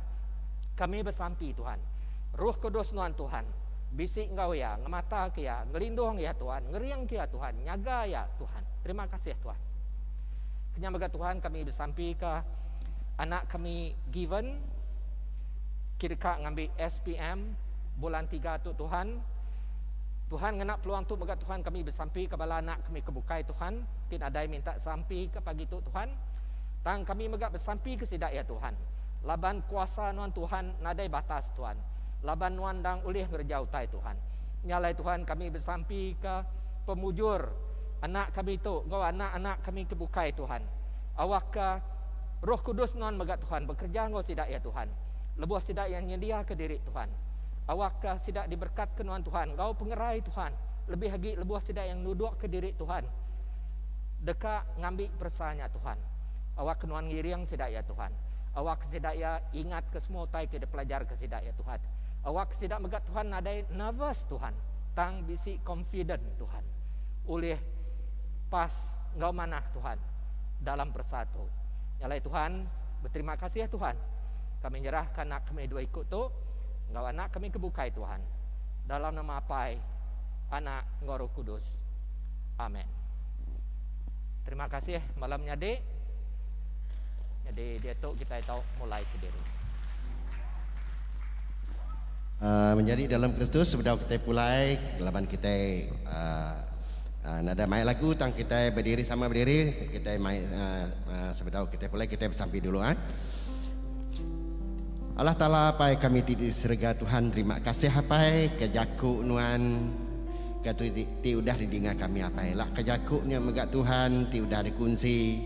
Kami bersampi Tuhan. Ruh Kudus nuan Tuhan. Bisik engkau ya, ngemata ya, ngelindung ya Tuhan, ngeriang ya Tuhan, nyaga ya Tuhan. Terima kasih Tuhan. Kenyang begat Tuhan, kami bersampi ke anak kami given kira ngambil SPM bulan 3 tu Tuhan. Tuhan ngenak peluang tu begat Tuhan, kami bersampi ke bala anak kami kebukai Tuhan. Tidak ada yang minta sampi ke pagi tu Tuhan. Tang kami begat bersampi ke sidak ya Tuhan. Laban kuasa nuan Tuhan nadai batas Tuhan. Laban nuan dang ulih ngerja utai Tuhan. Nyalai Tuhan, kami bersampi ke pemujur anak kami tu, kau anak-anak kami kebukai Tuhan. Awak ke Roh Kudus nuan megat Tuhan, bekerja engkau sidak ya Tuhan. Lebuh sidak yang nyedia ke diri Tuhan. Awak ke sidak diberkat ke nuan Tuhan, kau pengerai Tuhan. Lebih lagi lebuh sidak yang nuduk ke diri Tuhan. Dekat ngambil persanya Tuhan. Awak ke nuan ngiriang sidak ya Tuhan. Awak sidak ya ingat ke semua utai ke pelajar ke sidak ya Tuhan. Awak tidak megat Tuhan ada nervous Tuhan. Tang bisi confident Tuhan. Oleh pas engkau manah Tuhan. Dalam persatu. Nyalai Tuhan, berterima kasih ya Tuhan. Kami nyerahkan anak kami dua ikut tu. Engkau anak kami kebukai Tuhan. Dalam nama Apai, Anak, Engkau Roh Kudus. Amin. Terima kasih malamnya dek. Jadi dia tu kita tahu mulai ke diri. Menjadi dalam Kristus sebelum kita pulai laban kita nada main lagu tang kita berdiri sama berdiri kita main sebelum kita pulai kita bersampai dulu Allah Ta'ala pai kami di surga Tuhan terima kasih apai kejaku nuan katu ti udah didinga kami apai lah kejakuknya megat Tuhan ti udah dikunci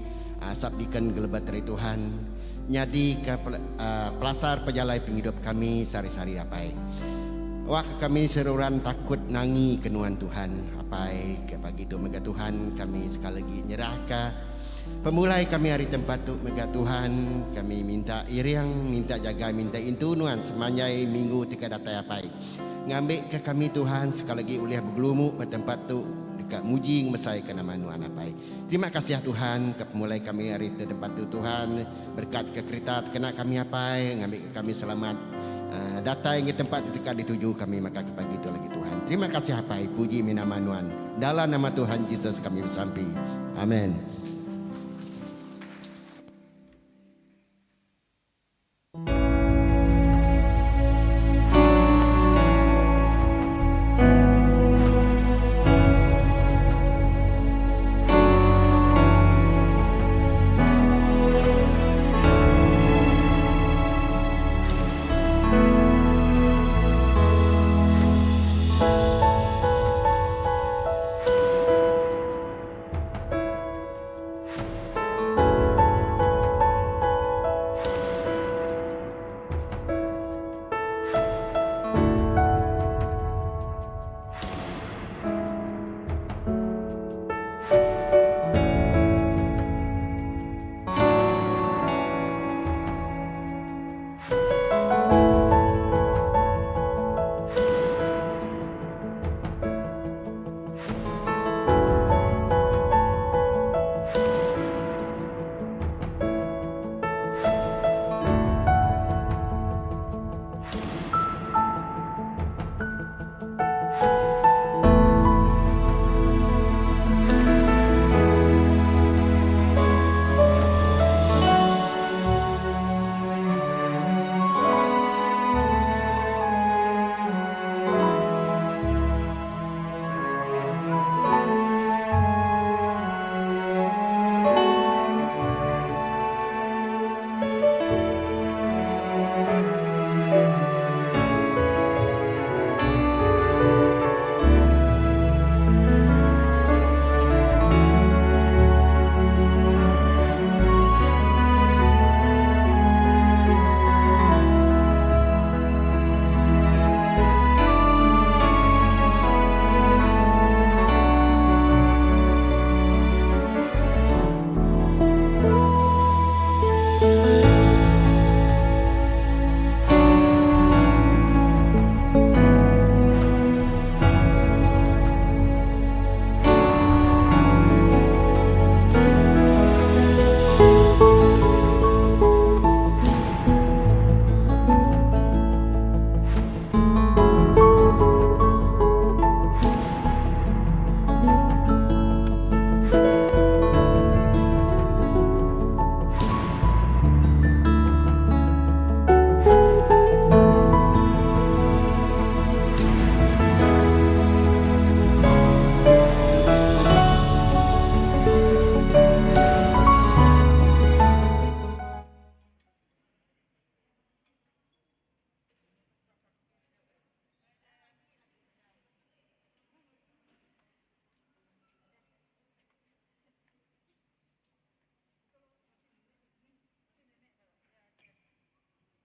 sabdikan gelebat dari Tuhan nyadi ke pelasar pejalai penghidup kami sari-sari apai. Wak kami seruran takut nangi kenuan Tuhan apai ke pagi tu mega Tuhan kami sekali lagi nyerah ke pemulai kami hari tempat tu mega Tuhan kami minta iriang minta jaga minta intunuan semanjai minggu tika datai apai ngambil ke kami Tuhan sekali lagi uliah bergelumuk ke tempat tu dekat mujing mesai ke nama nuan apai. Terima kasih Tuhan ke pemulai kami hari di tempat tu Tuhan berkat ke kereta kena kami apai ngambil ke kami selamat data yang ke tempat dekat dituju kami maka ke pagi itu lagi Tuhan. Terima kasih apai puji minama nuan dalam nama Tuhan Yesus kami bersampi. Amin.